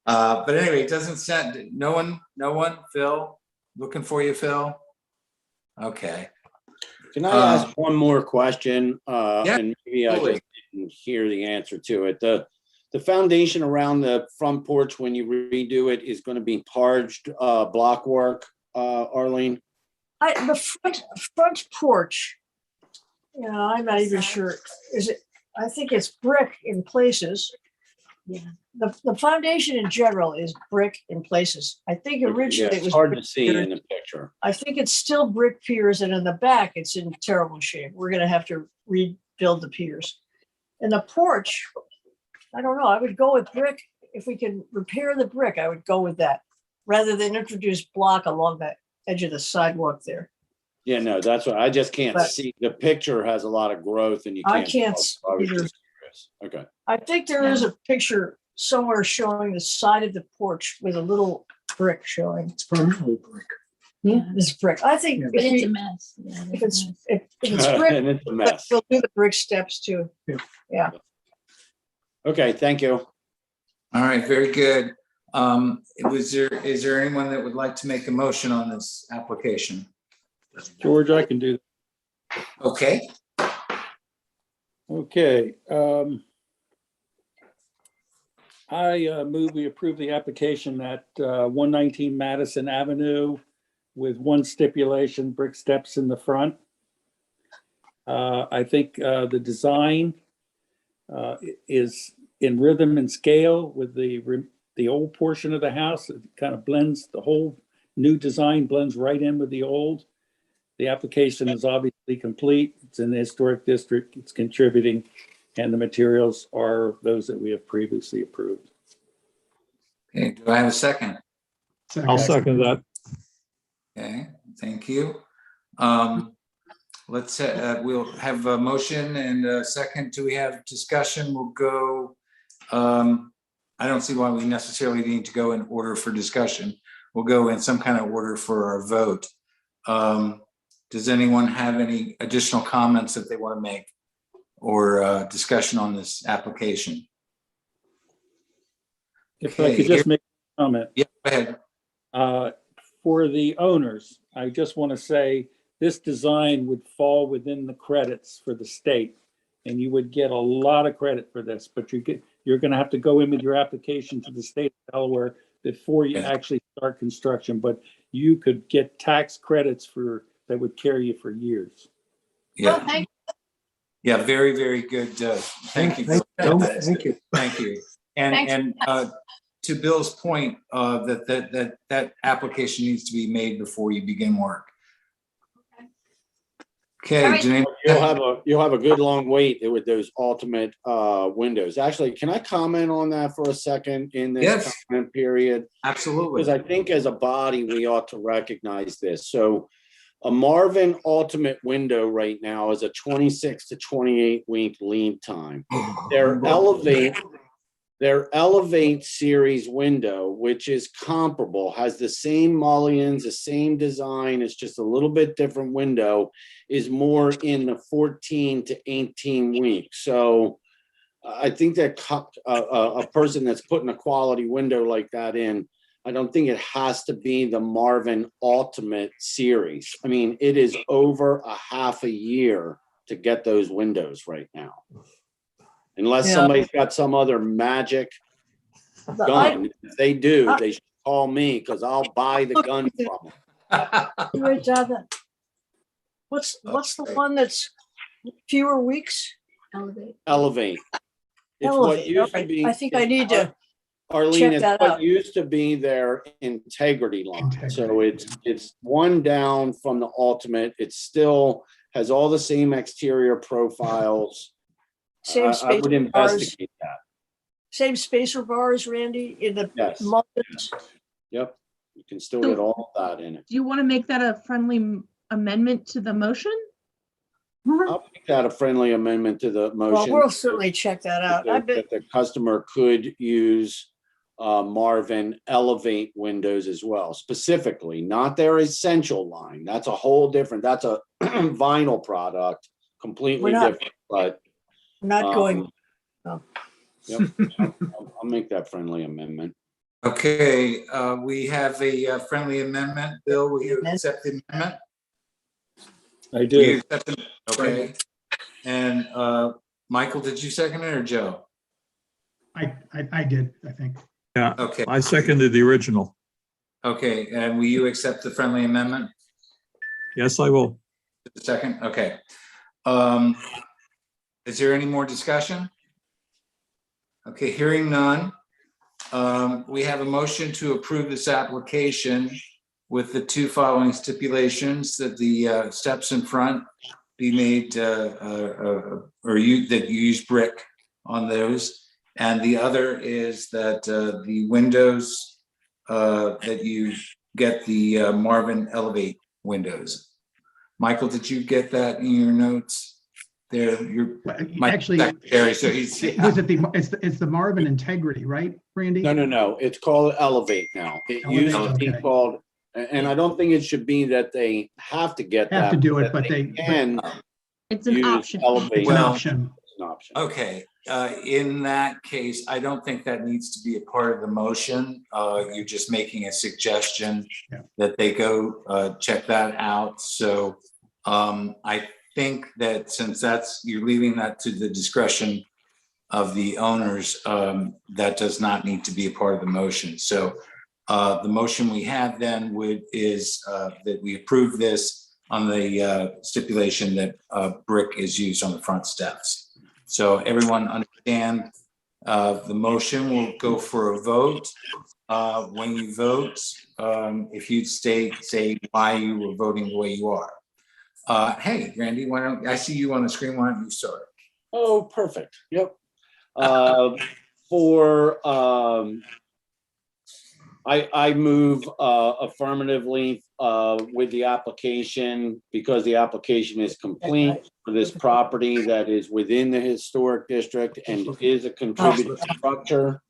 but anyway, it doesn't sound, no one, Phil, looking for you, Phil. Okay. Can I ask one more question? Yeah, and maybe I absolutely. just didn't hear the answer to it. The foundation around the front porch, when you redo it, is going to be parged block work, Arlene? The front porch, you know, I'm not even sure. Is it? I think it's brick in places. Yeah. The foundation in general is brick in places. I think originally Yeah, it was it's hard brick to see piers. in the picture. I think it's still brick piers, and in the back, it's in terrible shape. We're gonna have to rebuild the piers. And the porch, I don't know, I would go with brick. If we can repair the brick, I would go with that, rather than introduce block along the edge of the sidewalk there. Yeah, no, that's what, I just can't But- see. The picture has a lot of growth and you I can't. can't tell. I was either. just curious. Okay. I think there is a picture somewhere showing the side of the porch with a little brick showing. It's permanently brick. Yeah. This brick. I think But it's a if mess. Yeah, if it's brick, And it's a mess. we'll do the brick steps too. Yeah. Okay, thank you. All right, very good. Is there anyone that would like to make a motion on this application? George, I can do that. Okay, Okay. I move we approve the application at 119 Madison Avenue with one stipulation, brick steps in the front. I think the design is in rhythm and scale with the old portion of the house. It kind of blends, the whole new design blends right in with the old. The application is obviously complete. It's in the historic district. It's contributing, and the materials are those that we have previously approved. okay, do I have a second? I'll second that. Okay, thank you. Let's, we'll have a motion and a second. Do we have discussion? We'll go, I don't see why we necessarily need to go in order for discussion. We'll go in some kind of order for our vote. Does anyone have any additional comments that they want to make or discussion on this application? If I could just make a comment. Yeah, go ahead. For the owners, I just want to say this design would fall within the credits for the state, and you would get a lot of credit for this, but you're going to have to go in with your application to the state of Delaware before you actually start construction, but you could get tax credits that would carry you for years. Yeah, thank yeah, very, very good. Thank you. Thank you. Thank you. Thanks. And to Bill's point, that application needs to be made before you begin work. Okay, All right. Janine. You'll have a good long wait with those ultimate windows. Actually, can I comment on that for a second in this Yes. comment period? Absolutely. Because I think as a body, we ought to recognize this. So a Marvin ultimate window right now is a 26 to 28 week lead time. Their Elevate series window, which is comparable, has the same mullions, the same design, it's just a little bit different window, is more in the 14 to 18 weeks. So I think that a person that's putting a quality window like that in, I don't think it has to be the Marvin Ultimate series. I mean, it is over a half a year to get those windows right now. Unless Yeah. somebody's got some other magic gun. If they do, they should call me because I'll buy the gun from them. Right, Jonathan. What's the one that's fewer weeks? Elevate. It's what Elevate. used to Okay. be. I think I need to Arlene, check it's that what out. used to be their integrity line. So Integrity, it's one down from the Ultimate. It still has all the same exterior profiles. Same I would spacer bars, investigate that. same spacer bars, Randy, in the Yes. multis. Yep. You can still get all of that in it. Do you want to make that a friendly amendment to the motion? I'll make that a friendly amendment to the Well, motion. we'll certainly check that out. I bet, That the customer could use Marvin Elevate windows as well, specifically, not their essential line. That's a whole different, that's a vinyl product, completely We're not- different, but. not going, Yep, I'll make that friendly amendment. Okay, we have a friendly amendment. Bill, will you accept the amendment? I Will do. you accept it? Okay. And Michael, did you second it or Joe? I did, I think. Yeah, Okay, I seconded the original. okay, and will you accept the friendly amendment? Yes, I will. The second, okay. Is there any more discussion? Okay, hearing none. We have a motion to approve this application with the two following stipulations: that the steps in front be made, that you use brick on those. And the other is that the windows, that you get the Marvin Elevate windows. Michael, did you get that in your notes? There, you're my Actually, secretary, so he's. was it it's the Marvin Integrity, right, Randy? No. It's called Elevate now. It used to be Okay. called, and I don't think it should be that they have to get that. Have to do it, but but they, can It's an use option. Elevate. it's an Well- option. It's an option. Okay, in that case, I don't think that needs to be a part of the motion. You're just making a suggestion Yeah. that they go check that out. So I think that since you're leaving that to the discretion of the owners, that does not need to be a part of the motion. So the motion we have then is that we approve this on the stipulation that brick is used on the front steps. So everyone understand the motion. Will go for a vote. When you vote, if you'd say why you were voting the way you are. Hey, Randy, why don't I see you on the screen? Why don't you start? Oh, perfect. Yep. I move affirmatively with the application because the application is complete for this property that is within the historic district and is a contributing structure.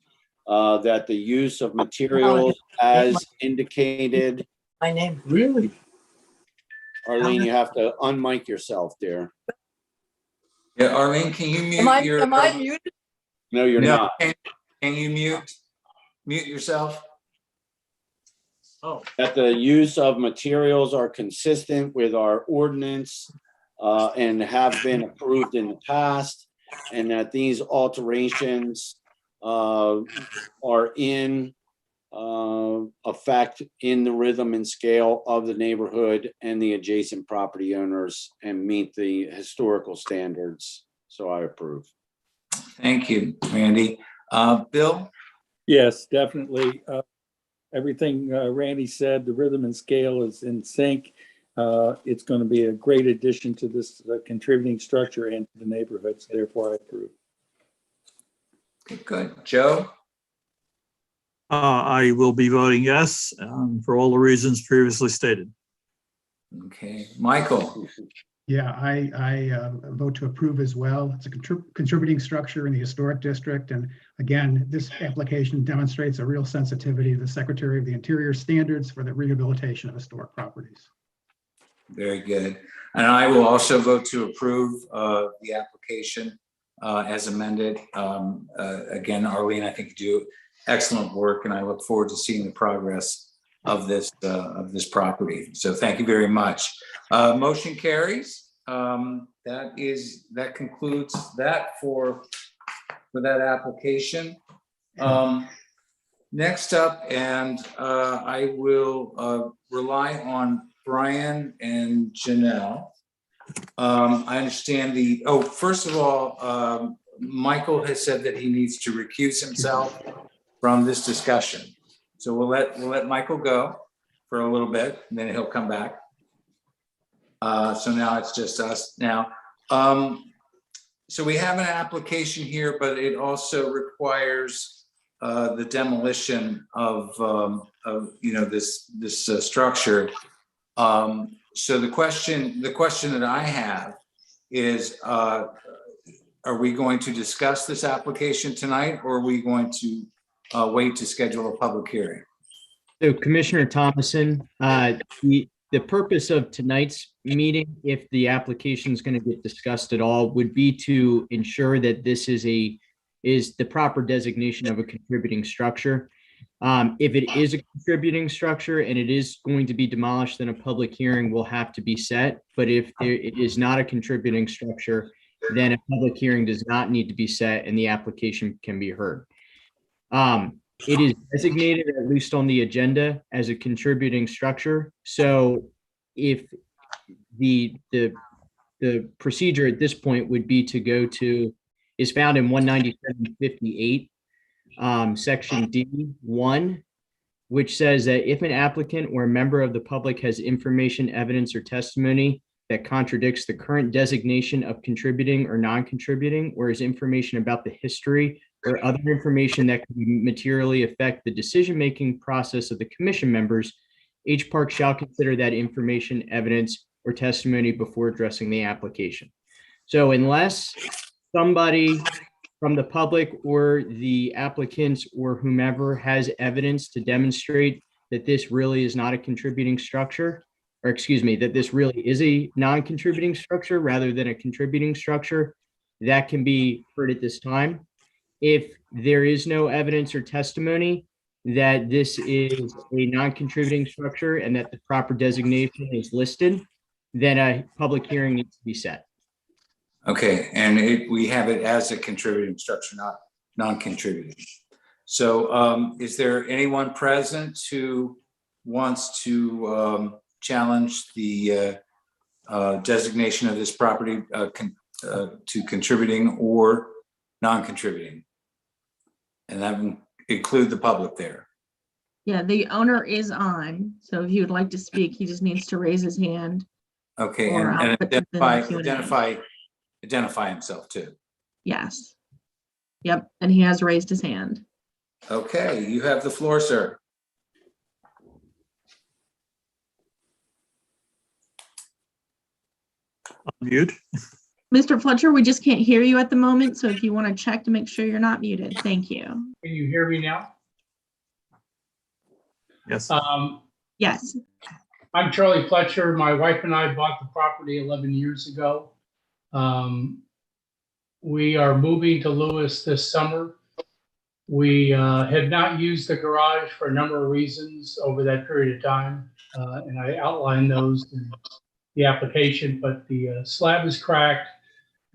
That the use of materials as indicated. my name. Really? Arlene, you have to unmic yourself, dear. Yeah, Arlene, can you mute Am your? I muted? No, you're No, not. Can you mute yourself? Oh. That the use of materials are consistent with our ordinance and have been approved in the past, and that these alterations are in effect in the rhythm and scale of the neighborhood and the adjacent property owners and meet the historical standards. So I approve. Thank you, Randy. Bill? Yes, definitely. Everything Randy said, the rhythm and scale is in sync. It's going to be a great addition to this contributing structure and to the neighborhood. So therefore, I approve. Okay, good. Joe? I will be voting yes, for all the reasons previously stated. Okay, Michael? Yeah, I vote to approve as well. It's a contributing structure in the historic district. And again, this application demonstrates a real sensitivity to the Secretary of the Interior standards for the rehabilitation of historic properties. Very good. And I will also vote to approve the application as amended. Again, Arlene, I think excellent work, and I look forward to seeing the progress of this property. So thank you very much. Motion carries. That concludes that for that application. Next up, and I will rely on Brian and Janelle. I understand first of all, Michael has said that he needs to recuse himself from this discussion. So we'll let Michael go for a little bit, and then he'll come back. So now it's just us now. So we have an application here, but it also requires the demolition of this structure. So the question that I have is, are we going to discuss this application tonight, or are we going to wait to schedule a public hearing? So Commissioner Thomason, the purpose of tonight's meeting, if the application is going to get discussed at all, would be to ensure that this is the proper designation of a contributing structure. If it is a contributing structure and it is going to be demolished, then a public hearing will have to be set. But if it is not a contributing structure, then a public hearing does not need to be set and the application can be heard. It is designated, at least on the agenda, as a contributing structure. So if the procedure at this point would be to go to, is found in 19758, section D1, which says that if an applicant or a member of the public has information, evidence, or testimony that contradicts the current designation of contributing or non-contributing, or is information about the history or other information that could materially affect the decision-making process of the commission members, HPARC shall consider that information, evidence, or testimony before addressing the application. So unless somebody from the public or the applicants or whomever has evidence to demonstrate that this really is not a contributing structure, or excuse me, that this really is a non-contributing structure rather than a contributing structure, that can be heard at this time. If there is no evidence or testimony that this is a non-contributing structure and that the proper designation is listed, then a public hearing needs to be set. Okay, and we have it as a contributing structure, not non-contributing. So is there anyone present who wants to challenge the designation of this property to contributing or non-contributing? And that would include the public there. Yeah, the owner is on, so if he would like to speak, he just needs to raise his hand. Okay, Or I'll and put something in the Q&A. identify himself too. Yes. Yep, and he has raised his hand. Okay, you have the floor, sir. Mute. Mr. Fletcher, we just can't hear you at the moment, so if you want to check to make sure you're not muted, thank you. Can you hear me now? Yes. Yes. I'm Charlie Fletcher. My wife and I bought the property 11 years ago. We are moving to Lewis this summer. We had not used the garage for a number of reasons over that period of time, and I outlined those in the application, but the slab is cracked.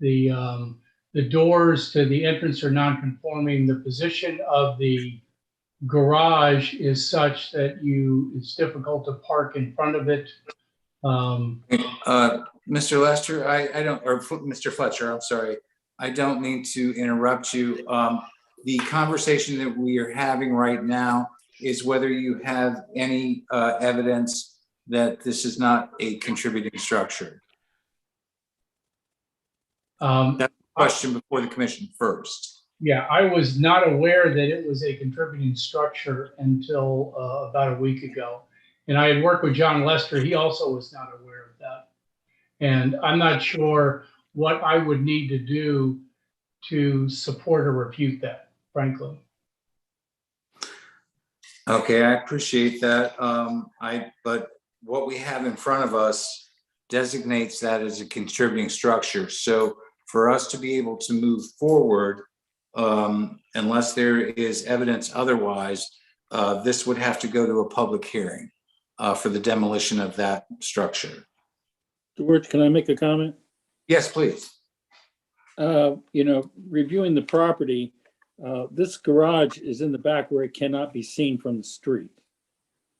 The doors to the entrance are non-conforming. The position of the garage is such that it's difficult to park in front of it. Mr. Lester, I don't, or Mr. Fletcher, I'm sorry. I don't mean to interrupt you. The conversation that we are having right now is whether you have any evidence that this is not a contributing structure. That's the question before the commission first. Yeah, I was not aware that it was a contributing structure until about a week ago. And I had worked with John Lester. He also was not aware of that. And I'm not sure what I would need to do to support or refute that, frankly. Okay, I appreciate that. But what we have in front of us designates that as a contributing structure. So for us to be able to move forward, unless there is evidence otherwise, this would have to go to a public hearing for the demolition of that structure. George, can I make a comment? Yes, please. Reviewing the property, this garage is in the back where it cannot be seen from the street.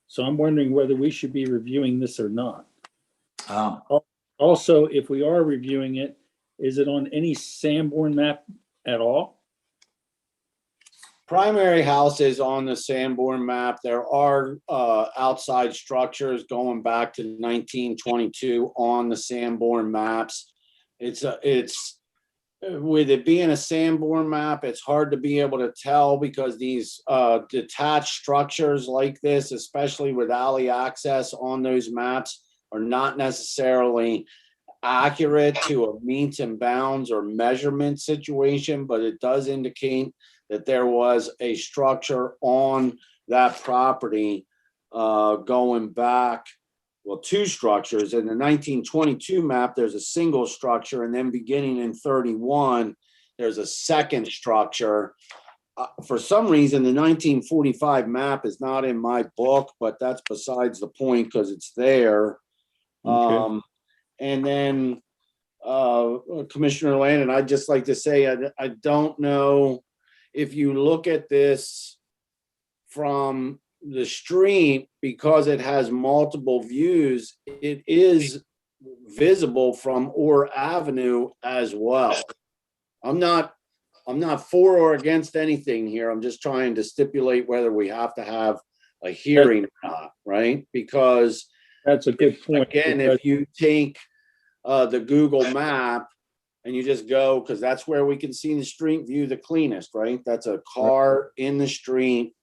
So I'm wondering whether we should be reviewing this or not. Also, if we are reviewing it, is it on any Sanborn map at all? Primary house is on the Sanborn map. There are outside structures going back to 1922 on the Sanborn maps. It's with it being a Sanborn map, it's hard to be able to tell because these detached structures like this, especially with alley access on those maps, are not necessarily accurate to a meets and bounds or measurement situation, but it does indicate that there was a structure on that property going back, well, two structures. In the 1922 map, there's a single structure, and then beginning in 31, there's a second structure. For some reason, the 1945 map is not in my book, but that's besides the point because it's there. Okay. And then Commissioner Landon, I'd just like to say, I don't know if you look at this from the street, because it has multiple views, it is visible from Orr Avenue as well. I'm not for or against anything here. I'm just trying to stipulate whether we have to have a hearing or not, right? Because That's a good point. again, if you take the Google map and you just go, because that's where we can see the street view the cleanest, right? That's a car in the street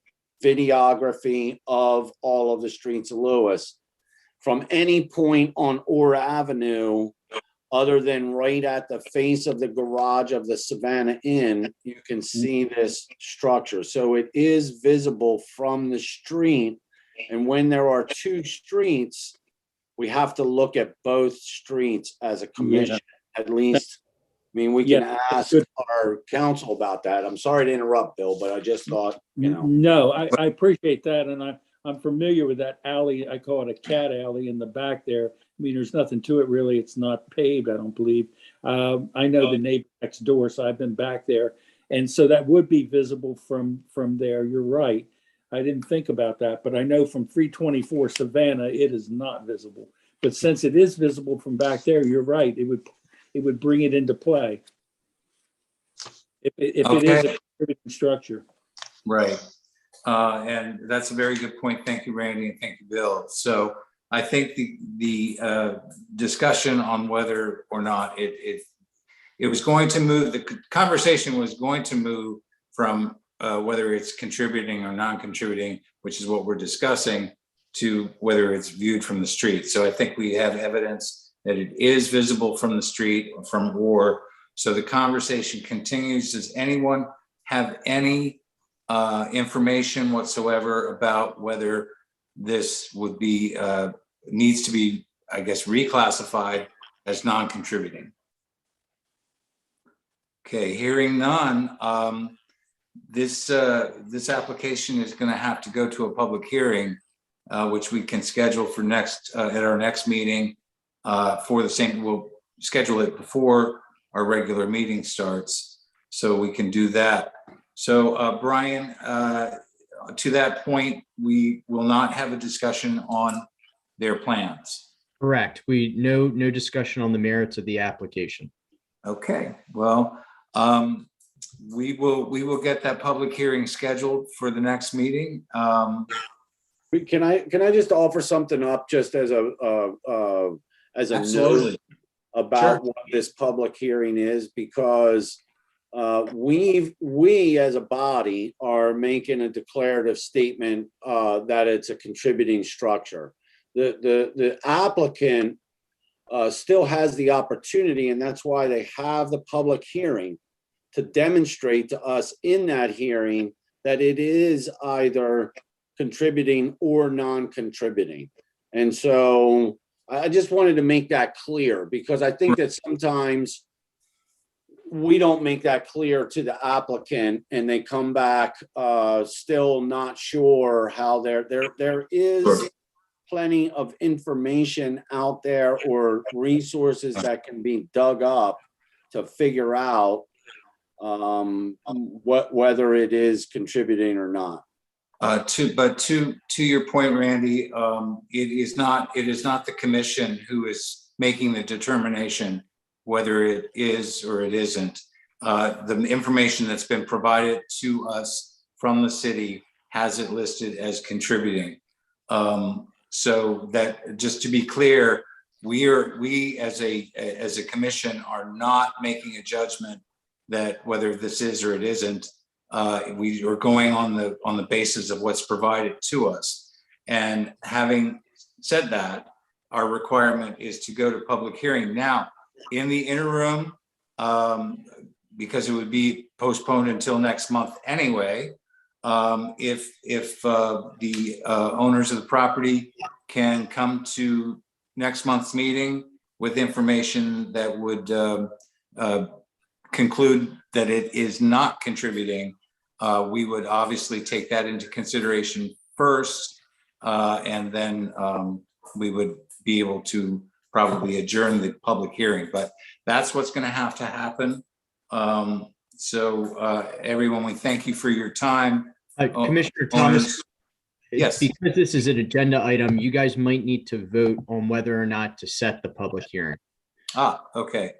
videography of all of the streets of Lewis. From any point on Orr Avenue, other than right at the face of the garage of the Savannah Inn, you can see this structure. So it is visible from the street. And when there are two streets, we have to look at both streets as a commission, at least. I mean, we can ask our counsel about that. I'm sorry to interrupt, Bill, but I just thought, No, I appreciate that. And I'm familiar with that alley. I call it a cat alley in the back there. I mean, there's nothing to it really. It's not paved, I don't believe. I know the neighbor next door, so I've been back there. And so that would be visible from there. You're right. I didn't think about that, but I know from 324 Savannah, it is not visible. But since it is visible from back there, you're right. It would bring it into play. If it is a contributing structure. Right. And that's a very good point. Thank you, Randy, and thank you, Bill. So I think the discussion on whether or not it was going to move, the conversation was going to move from whether it's contributing or non-contributing, which is what we're discussing, to whether it's viewed from the street. So I think we have evidence that it is visible from the street, from Orr. So the conversation continues. Does anyone have any information whatsoever about whether this would be, needs to be, I guess, reclassified as non-contributing? Okay, hearing none, this application is going to have to go to a public hearing, which we can schedule for next at our next meeting. For the same, we'll schedule it before our regular meeting starts, so we can do that. So Brian, to that point, we will not have a discussion on their plans. Correct. No discussion on the merits of the application. Okay, well, we will get that public hearing scheduled for the next meeting. Can I just offer something up just as a note about what this public hearing is, because we as a body are making a declarative statement that it's a contributing structure. The applicant still has the opportunity, and that's why they have the public hearing, to demonstrate to us in that hearing that it is either contributing or non-contributing. And so I just wanted to make that clear, because I think that sometimes we don't make that clear to the applicant and they come back still not sure how there is Sure. plenty of information out there or resources that can be dug up to figure out whether it is contributing or not. To your point, Randy, it is not the commission who is making the determination whether it is or it isn't. The information that's been provided to us from the city has it listed as contributing. So that, just to be clear, we as a commission are not making a judgment that whether this is or it isn't. We are going on the basis of what's provided to us. And having said that, our requirement is to go to public hearing. Now, in the interim, because it would be postponed until next month anyway, if the owners of the property can come to next month's meeting with information that would conclude that it is not contributing, we would obviously take that into consideration first, and then we would be able to probably adjourn the public hearing. But that's what's going to happen. So everyone, we thank you for your time. Commissioner Thomas, yes, because this is an agenda item, you guys might need to vote on whether or not to set the public hearing. Okay.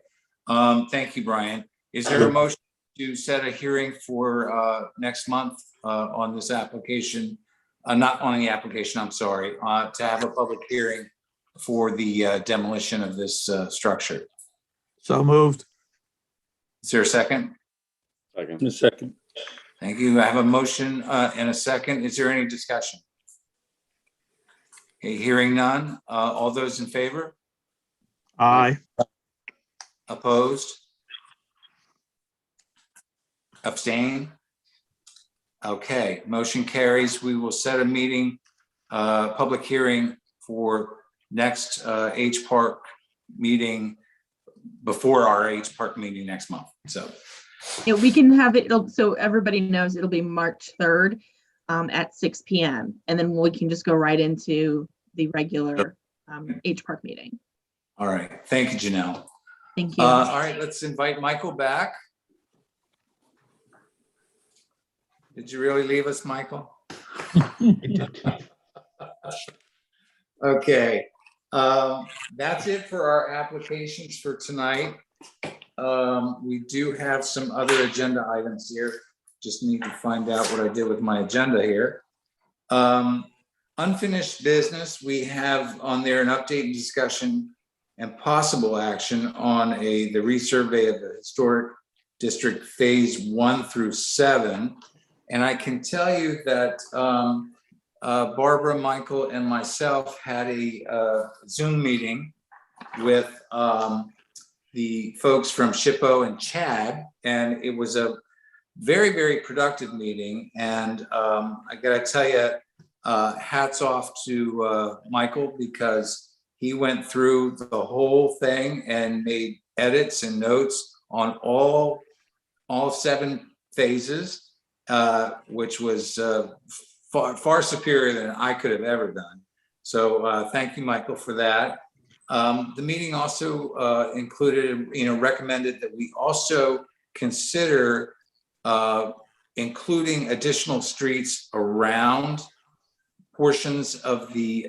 Thank you, Brian. Is there a motion to set a hearing for next month on this application? Not on the application, I'm sorry, to have a public hearing for the demolition of this structure. So moved. Is there a second? In a second. Thank you. I have a motion and a second. Is there any discussion? Okay, hearing none. All those in favor? Aye. Opposed? Abstain? Okay, motion carries. We will set a meeting, public hearing for next HPARC meeting before our HPARC meeting next month. So Yeah, we can have it, so everybody knows it'll be March 3rd at 6 p.m. And then we can just go right into the regular HPARC meeting. all right, thank you, Janelle. Thank you. All right, let's invite Michael back. Did you really leave us, Michael? Okay, that's it for our applications for tonight. We do have some other agenda items here. Just need to find out what I did with my agenda here. Unfinished business, we have on there an update and discussion and possible action on the resurvey of the historic district phase 1 through 7. And I can tell you that Barbara, Michael, and myself had a Zoom meeting with the folks from SHPO and CHAD, and it was a very, very productive meeting. And I gotta tell you, hats off to Michael, because he went through the whole thing and made edits and notes on all 7 phases. Which was far superior than I could have ever done. So thank you, Michael, for that. The meeting also included, recommended that we also consider including additional streets around portions of the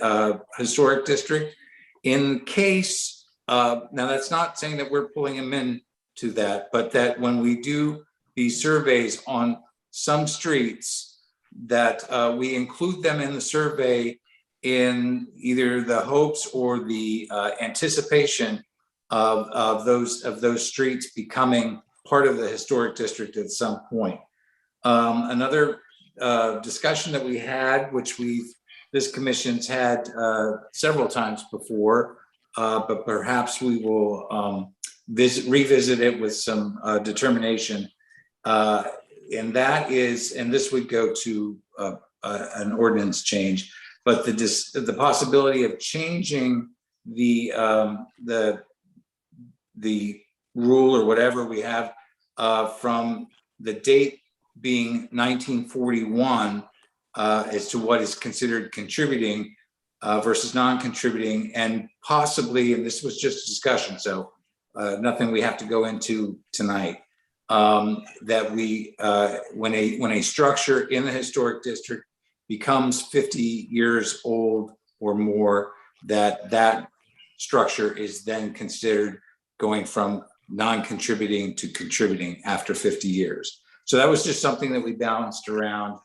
historic district in case, now that's not saying that we're pulling them in to that, but that when we do these surveys on some streets, that we include them in the survey in either the hopes or the anticipation of those streets becoming part of the historic district at some point. Another discussion that we had, which this commission's had several times before, but perhaps we will revisit it with some determination. And that is, and this would go to an ordinance change, but the possibility of changing the rule or whatever we have from the date being 1941 as to what is considered contributing versus non-contributing, and possibly, and this was just a discussion, so nothing we have to go into tonight, that we, when a structure in the historic district becomes 50 years old or more, that structure is then considered going from non-contributing to contributing after 50 years. So that was just something that we balanced around.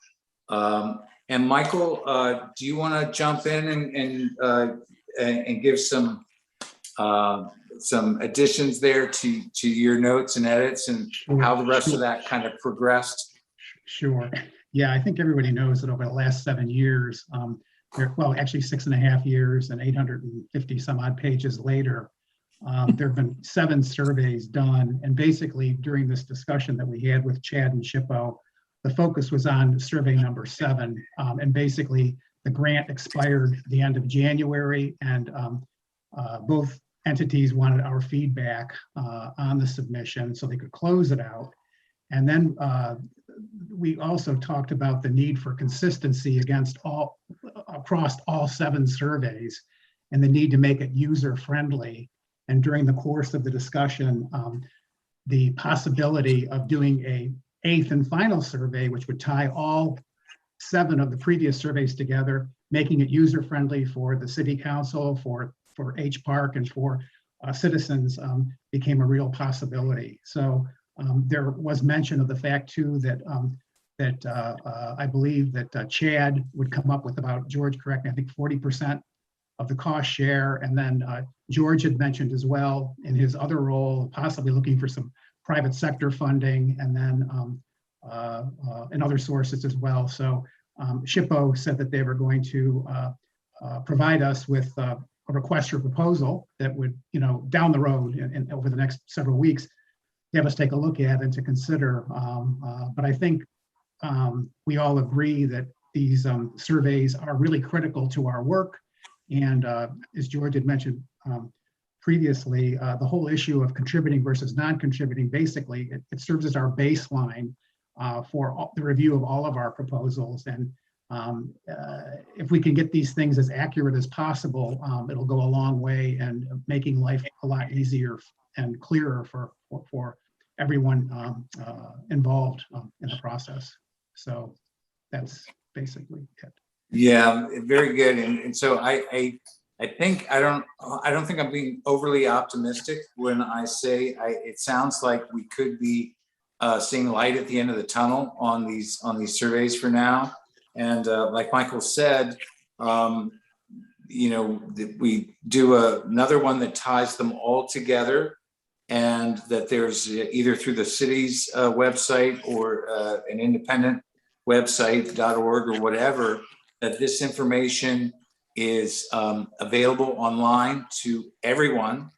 And Michael, do you want to jump in and give some additions there to your notes and edits, and how the rest of that kind of progressed? Sure. Yeah, I think everybody knows that over the last 7 years, well, actually 6.5 years and 850 some odd pages later, there have been 7 surveys done. And basically during this discussion that we had with Chad and Shippo, the focus was on survey number 7. And basically the grant expired at the end of January, and both entities wanted our feedback on the submission so they could close it out. And then we also talked about the need for consistency across all 7 surveys, and the need to make it user-friendly. And during the course of the discussion, the possibility of doing an 8th and final survey, which would tie all 7 of the previous surveys together, making it user-friendly for the city council, for HPARC, and for citizens, became a real possibility. So there was mention of the fact too that I believe that Chad would come up with about, George, correct me, I think 40% of the cost share. And then George had mentioned as well in his other role, possibly looking for some private sector funding, and then and other sources as well. So Shippo said that they were going to provide us with a request for proposal that would, down the road and over the next several weeks, have us take a look at and to consider. But I think we all agree that these surveys are really critical to our work. And as George had mentioned previously, the whole issue of contributing versus non-contributing, basically, it serves as our baseline for the review of all of our proposals. And if we can get these things as accurate as possible, it'll go a long way in making life a lot easier and clearer for everyone involved in the process. So that's basically it. Yeah, very good. And so I think I don't think I'm being overly optimistic when I say it sounds like we could be seeing light at the end of the tunnel on these surveys for now. And like Michael said, we do another one that ties them all together, and that there's either through the city's website or an independent website, .org or whatever, that this information is available online to everyone,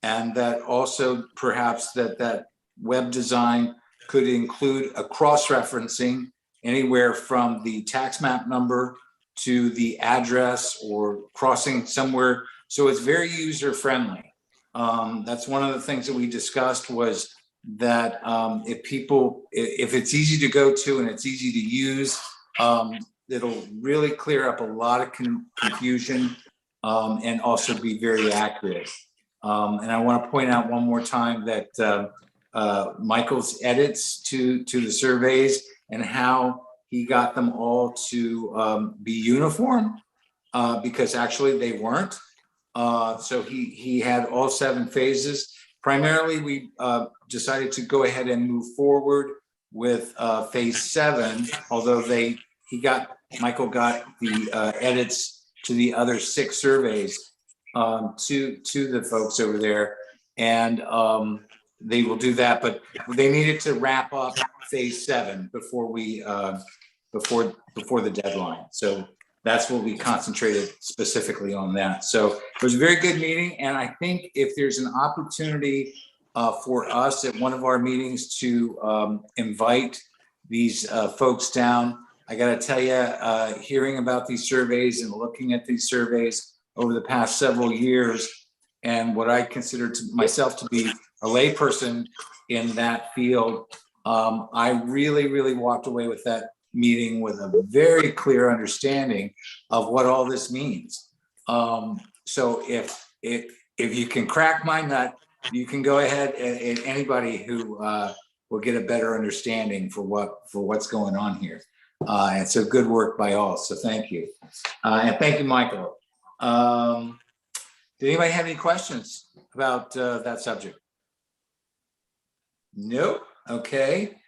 and that also perhaps that web design could include a cross-referencing anywhere from the tax map number to the address or crossing somewhere. So it's very user-friendly. That's one of the things that we discussed, was that if it's easy to go to and it's easy to use, it'll really clear up a lot of confusion and also be very accurate. And I want to point out one more time that Michael's edits to the surveys and how he got them all to be uniform, because actually they weren't. So he had all 7 phases. Primarily, we decided to go ahead and move forward with phase 7, although Michael got the edits to the other 6 surveys to the folks over there, and they will do that. But they needed to wrap up phase 7 before we before the deadline. So that's what we concentrated specifically on that. So it was a very good meeting, and I think if there's an opportunity for us at one of our meetings to invite these folks down, I got to tell you, hearing about these surveys and looking at these surveys over the past several years, and what I consider to myself to be a layperson in that field, I really walked away with that meeting with a very clear understanding of what all this means. So if you can crack my nut, you can go ahead and anybody who will get a better understanding for what's going on here. And so good work by all. So thank you. And thank you, Michael. Did anybody have any questions about that subject? Nope. Okay.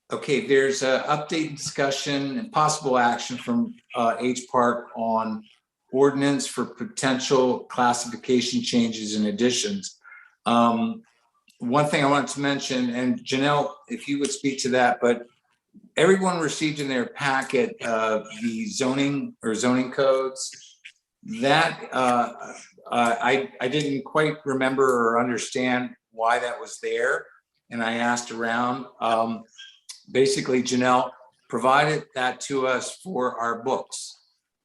Okay, there's an update discussion and possible action from HPARC on ordinance for potential classification changes and additions. One thing I wanted to mention, and Janelle, if you would speak to that, but everyone received in their packet the zoning codes. That I didn't quite remember or understand why that was there, and I asked around. Basically, Janelle provided that to us for our books.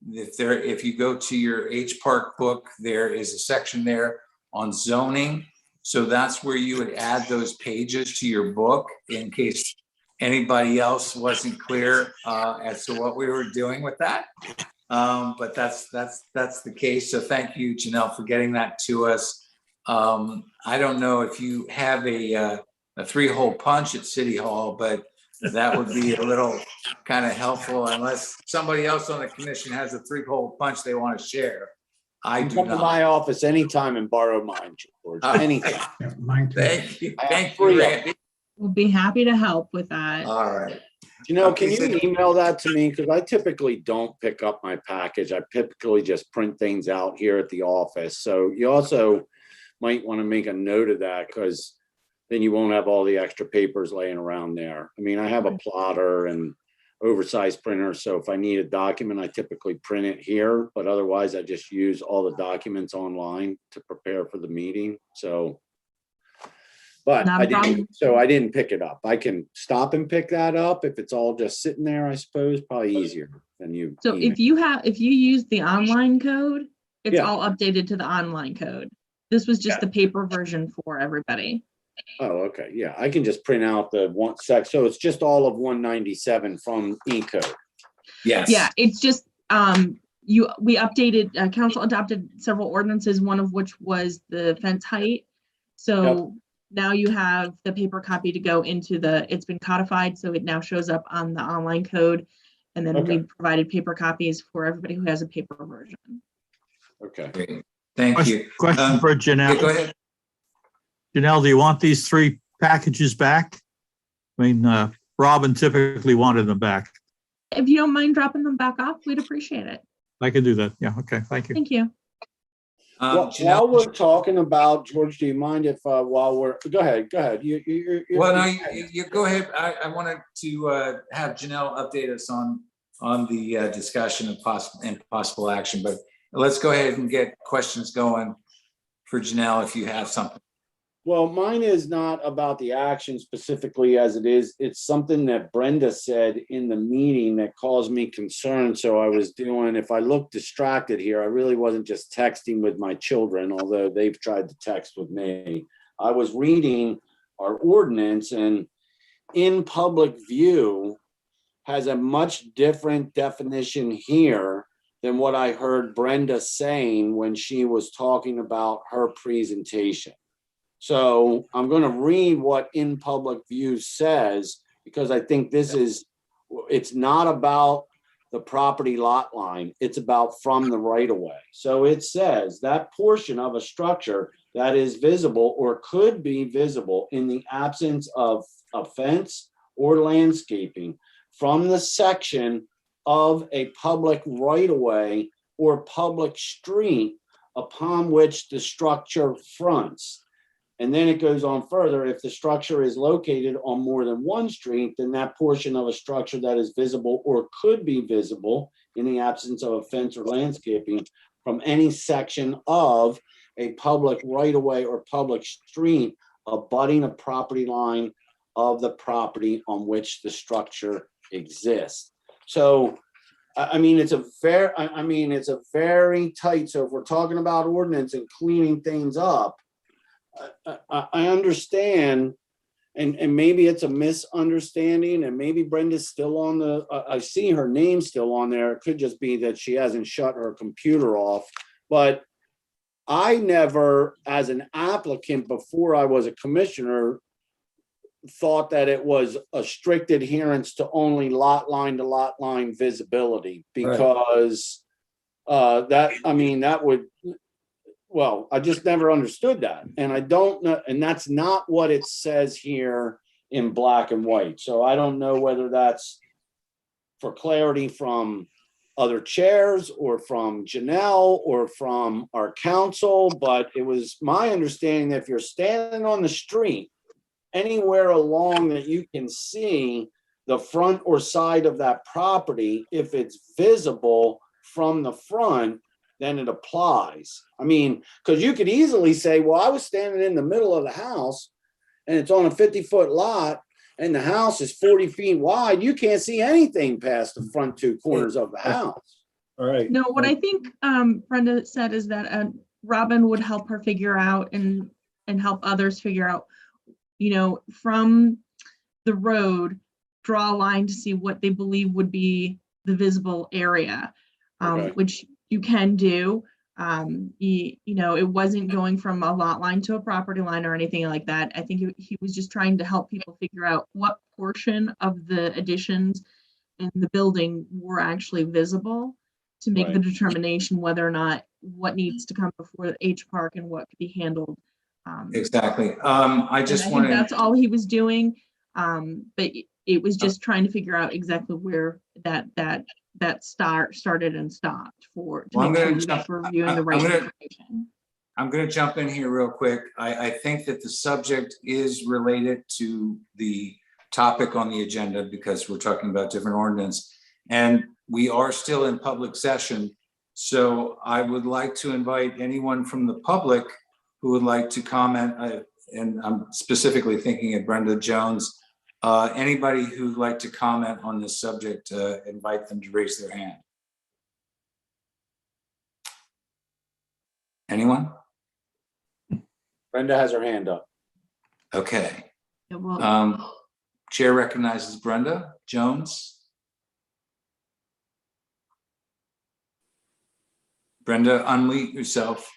If you go to your HPARC book, there is a section there on zoning. So that's where you would add those pages to your book in case anybody else wasn't clear as to what we were doing with that. But that's the case. So thank you, Janelle, for getting that to us. I don't know if you have a 3-hole punch at City Hall, but that would be a little kind of helpful unless somebody else on the commission has a 3-hole punch they want to share. I do Come to not. my office anytime and borrow mine, George, anytime. Yeah, mine too. Thank you. Thank free you, up. Randy. We'll be happy to help with that. All right. You know, Okay, can you email that to me? Because I typically don't pick up my package. I typically just print things out here at the office. So you also might want to make a note of that, because then you won't have all the extra papers laying around there. I mean, I have a plotter and oversized printer, so if I need a document, I typically print it here, but otherwise I just use all the documents online to prepare for the meeting. So, but Not a problem. I didn't pick it up. I can stop and pick that up if it's all just sitting there, I suppose. Probably easier than you. So if you use the online code, it's Yeah. all updated to the online code. This was just Yeah. the paper version for everybody. Oh, okay. Yeah, I can just print out the one sec. So it's just all of 197 from E-code. Yes. Yeah, it's just, we updated, council adopted several ordinances, one of which was the fence height. So now you have the paper copy to go into it's been codified, so it now shows up on the online code. And then we provided paper copies for everybody who has a paper version. Okay. Great. Thank you. Question for Janelle. Yeah, go ahead. Janelle, do you want these 3 packages back? I mean, Robin typically wanted them back. If you don't mind dropping them back off, we'd appreciate it. I can do that. Yeah, okay, thank you. Thank you. While Janelle, we're talking about, George, do you mind if while we're, go ahead. You're well, no, you go ahead. I wanted to have Janelle update us on the discussion of possible action, but let's go ahead and get questions going for Janelle if you have something. Well, mine is not about the action specifically as it is. It's something that Brenda said in the meeting that caused me concern. So I was doing, if I look distracted here, I really wasn't just texting with my children, although they've tried to text with me. I was reading our ordinance, and in public view has a much different definition here than what I heard Brenda saying when she was talking about her presentation. So I'm going to read what in public view says, because I think it's not about the property lot line. It's about from the right of way. So it says that portion of a structure that is visible or could be visible in the absence of a fence or landscaping from the section of a public right of way or public street upon which the structure fronts. And then it goes on further. If the structure is located on more than one street, then that portion of a structure that is visible or could be visible in the absence of a fence or landscaping from any section of a public right-of-way or public street abutting a property line of the property on which the structure exists. So I mean, it's a very tight, so if we're talking about ordinance and cleaning things up, I understand, and maybe it's a misunderstanding, and maybe Brenda's still on the, I see her name still on there. It could just be that she hasn't shut her computer off, but I never, as an applicant before I was a commissioner, thought that it was a strict adherence to only lot line to lot line visibility, because that would, well, I just never understood that. And I don't know, and that's not what it says here in black and white. So I don't know whether that's for clarity from other chairs or from Janelle or from our council, but it was my understanding that if you're standing on the street anywhere along that you can see the front or side of that property, if it's visible from the front, then it applies. I mean, because you could easily say, well, I was standing in the middle of the house and it's on a 50-foot lot and the house is 40 feet wide. You can't see anything past the front two corners of the house. All right. No, what I think Brenda said is that Robin would help her figure out and help others figure out, from the road, draw a line to see what they believe would be the visible area, which you can do. It wasn't going from a lot line to a property line or anything like that. I think he was just trying to help people figure out what portion of the additions in the building were actually visible to make the determination whether or not what needs to come before the HPARC and what could be handled. Exactly. I just think want to. that's all he was doing. But it was just trying to figure out exactly where that started and stopped for reviewing the right information. I'm going to jump in here real quick. I think that the subject is related to the topic on the agenda because we're talking about different ordinance, and we are still in public session. So I would like to invite anyone from the public who would like to comment, and I'm specifically thinking of Brenda Jones. Anybody who'd like to comment on this subject, invite them to raise their hand. Anyone? Brenda has her hand up. Okay. Yeah, well, Chair recognizes Brenda Jones. Brenda, unmute yourself.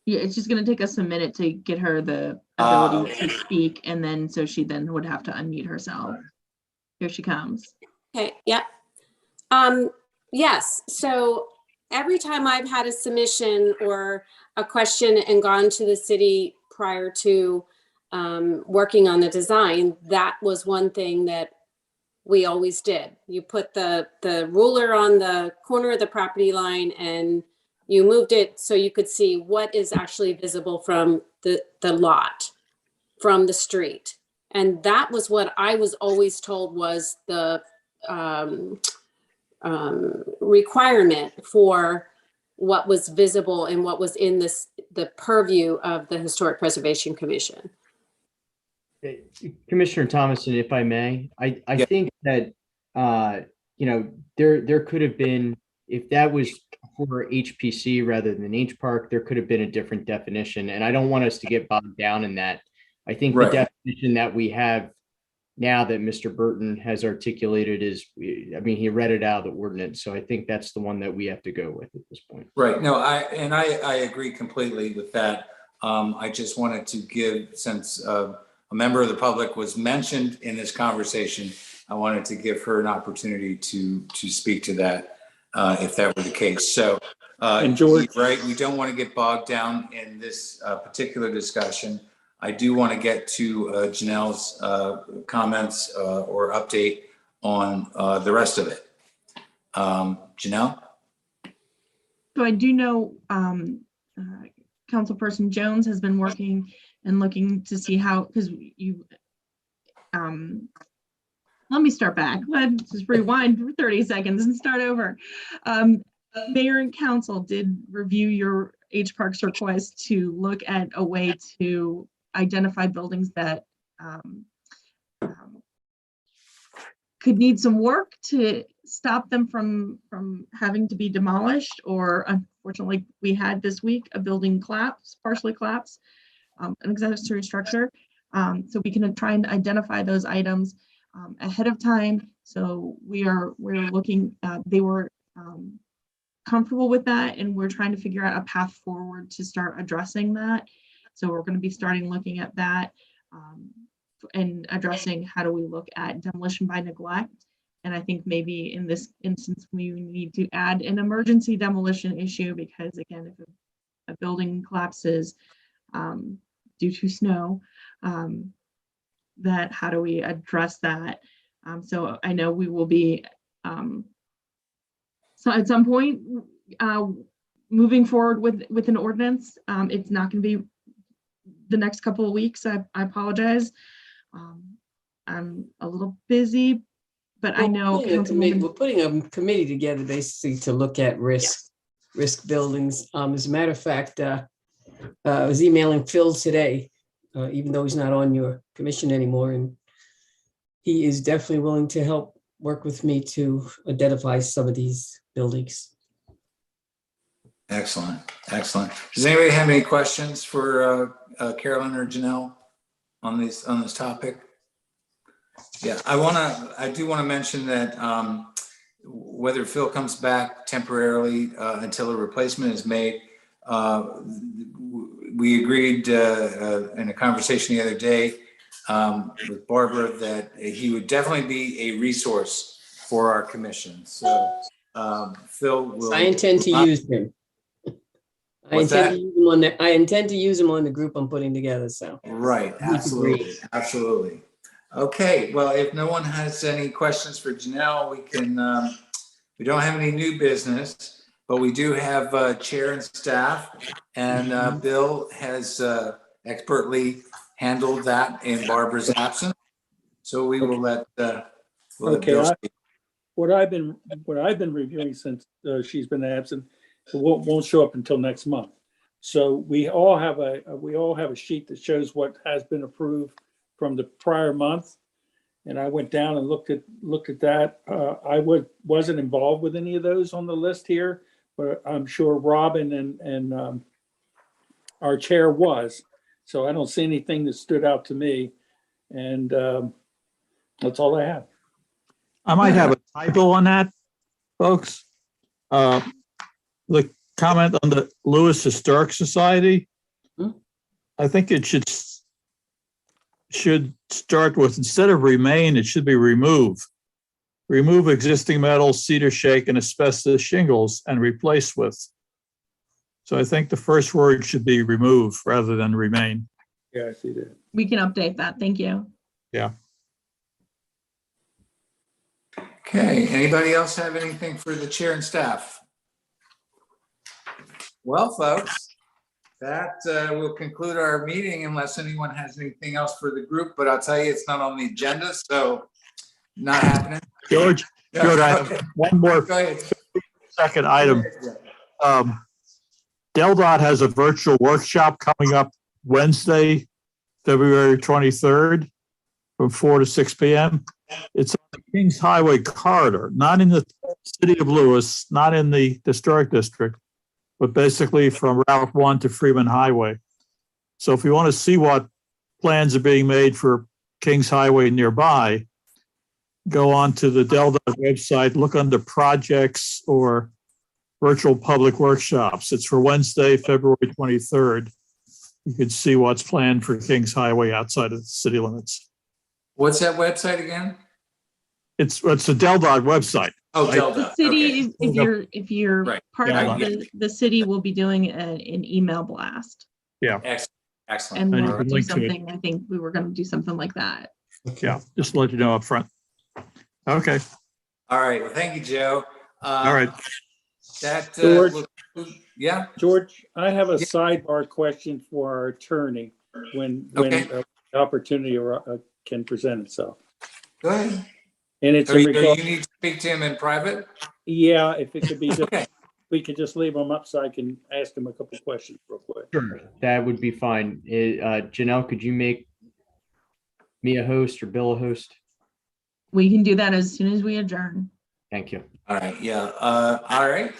yeah, it's just going to take us a minute to get her the ability to speak, and then so she then would have to unmute herself. Here she comes. Okay, yeah. Yes, so every time I've had a submission or a question and gone to the city prior to working on the design, that was one thing that we always did. You put the ruler on the corner of the property line and you moved it so you could see what is actually visible from the lot, from the street. And that was what I was always told was the requirement for what was visible and what was in the purview of the Historic Preservation Commission. Commissioner Thomason, if I may, I think that, there could have been, if that was for HPC rather than HPARC, there could have been a different definition. And I don't want us to get bogged down in that. I think the definition that we have now that Mr. Burton has articulated is, he read it out of the ordinance. So I think that's the one that we have to go with at this point. Right. No, I agree completely with that. I just wanted to give, since a member of the public was mentioned in this conversation, I wanted to give her an opportunity to speak to that, if that were the case. So, And George, right, we don't want to get bogged down in this particular discussion. I do want to get to Janelle's comments or update on the rest of it. Janelle? So I do know Councilperson Jones has been working and looking to see how, because you, let me start back. Let's just rewind for 30 seconds and start over. Mayor and council did review your HPARC's request to look at a way to identify buildings that could need some work to stop them from having to be demolished, or unfortunately, we had this week a building collapse, partially collapse, an accessory structure. So we can try and identify those items ahead of time. So we're looking, they were comfortable with that, and we're trying to figure out a path forward to start addressing that. So we're going to be starting looking at that and addressing how do we look at demolition by neglect. And I think maybe in this instance, we need to add an emergency demolition issue, because again, if a building collapses due to snow, that how do we address that? So I know we will be, so at some point, moving forward with an ordinance. It's not going to be the next couple of weeks. I apologize. I'm a little busy, but I know we're putting a committee together basically to look at risk buildings. As a matter of fact, I was emailing Phil today, even though he's not on your commission anymore, and he is definitely willing to help work with me to identify some of these buildings. Excellent, excellent. Does anybody have any questions for Carolyn or Janelle on this topic? Yeah, I do want to mention that whether Phil comes back temporarily until a replacement is made, we agreed in a conversation the other day with Barbara that he would definitely be a resource for our commission. So Phil will. I intend to use him. I intend to use him on the group I'm putting together. So right, absolutely, absolutely. Okay, well, if no one has any questions for Janelle, we can. We don't have any new business, but we do have chair and staff, and Bill has expertly handled that in Barbara's absence. So we will let. What I've been reviewing since she's been absent, it won't show up until next month. So we all have a sheet that shows what has been approved from the prior month, and I went down and looked at that. I wasn't involved with any of those on the list here, but I'm sure Robin and our chair was. So I don't see anything that stood out to me, and that's all I have. I might have a typo on that, folks. The comment on the Lewis Historic Society, I think it should start with, instead of remain, it should be remove. Remove existing metal, cedar shake, and asbestos shingles and replace with. So I think the first word should be remove rather than remain. Yeah, I see that. We can update that. Thank you. Yeah. Okay, anybody else have anything for the chair and staff? Well, folks, that will conclude our meeting unless anyone has anything else for the group, but I'll tell you, it's not on the agenda, so not happening. George, I have one more second item. DelDOT has a virtual workshop coming up Wednesday, February 23rd from 4 to 6 p.m. It's on the Kings Highway corridor, not in the city of Lewis, not in the historic district, but basically from Route 1 to Freeman Highway. So if you want to see what plans are being made for Kings Highway nearby, go on to the DelDOT website, look under projects or virtual public workshops. It's for Wednesday, February 23rd. You can see what's planned for Kings Highway outside of the city limits. What's that website again? It's the DelDOT website. Oh, right? DelDOT. The city, Okay. if you're Right. part Yeah, of the city, will be doing an email blast. Yeah. Excellent. And And you we'll can do link to it. something, I think we were going to do something like that. Yeah, just to let you know up front. Okay. All right. Well, thank you, Joe. All right. That George. yeah. George, I have a sidebar question for our attorney when the opportunity can present itself. Go ahead. And it's Or in you regard, need to speak to him in private? yeah, if it could be, just, Okay. we could just leave him up so I can ask him a couple questions real quick. Sure, that would be fine. Janelle, could you make me a host or Bill a host? We can do that as soon as we adjourn. Thank you. All right, yeah, all right.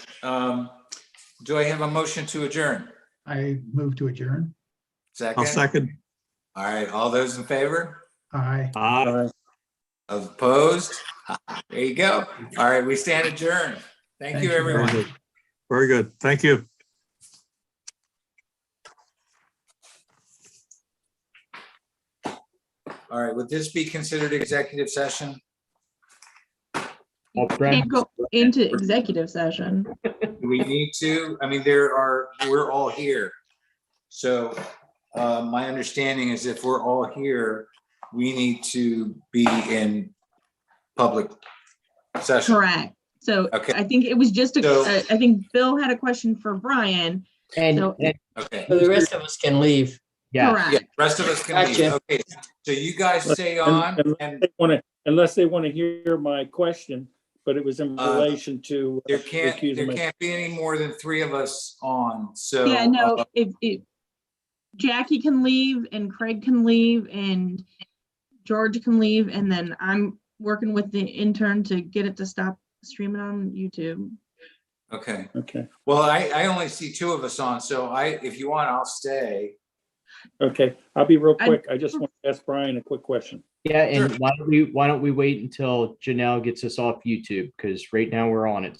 Do I have a motion to adjourn? I move to adjourn. I'll Second? second. All right, all those in favor? Aye. Opposed? There you go. All right, we stand adjourned. Thank you, Thank you very Very everyone. good. Very good. Thank you. All right, would this be considered executive session? Well, Brent, Can't go into executive session. Do we need to? I mean, we're all here. So my understanding is if we're all here, we need to be in public session. Correct. So Okay. I think it was just, So- I think Bill had a question for Brian. and, So- and- Okay. So the rest of us can leave. yeah, Yeah, Correct. rest of us can leave. Gotcha. Okay, so you guys stay on and Unless they want to hear my question, but it was in relation to. there can't recusing myself. be any more than 3 of us on, so. Yeah, no, if Jackie can leave and Craig can leave and George can leave, and then I'm working with the intern to get it to stop streaming on YouTube. Okay, Okay, well, I only see 2 of us on, so if you want, I'll stay. okay. I'll be real I- quick. I just want to ask Brian a quick question. yeah. And why don't we wait until Janelle gets us off YouTube? Because right now we're on it.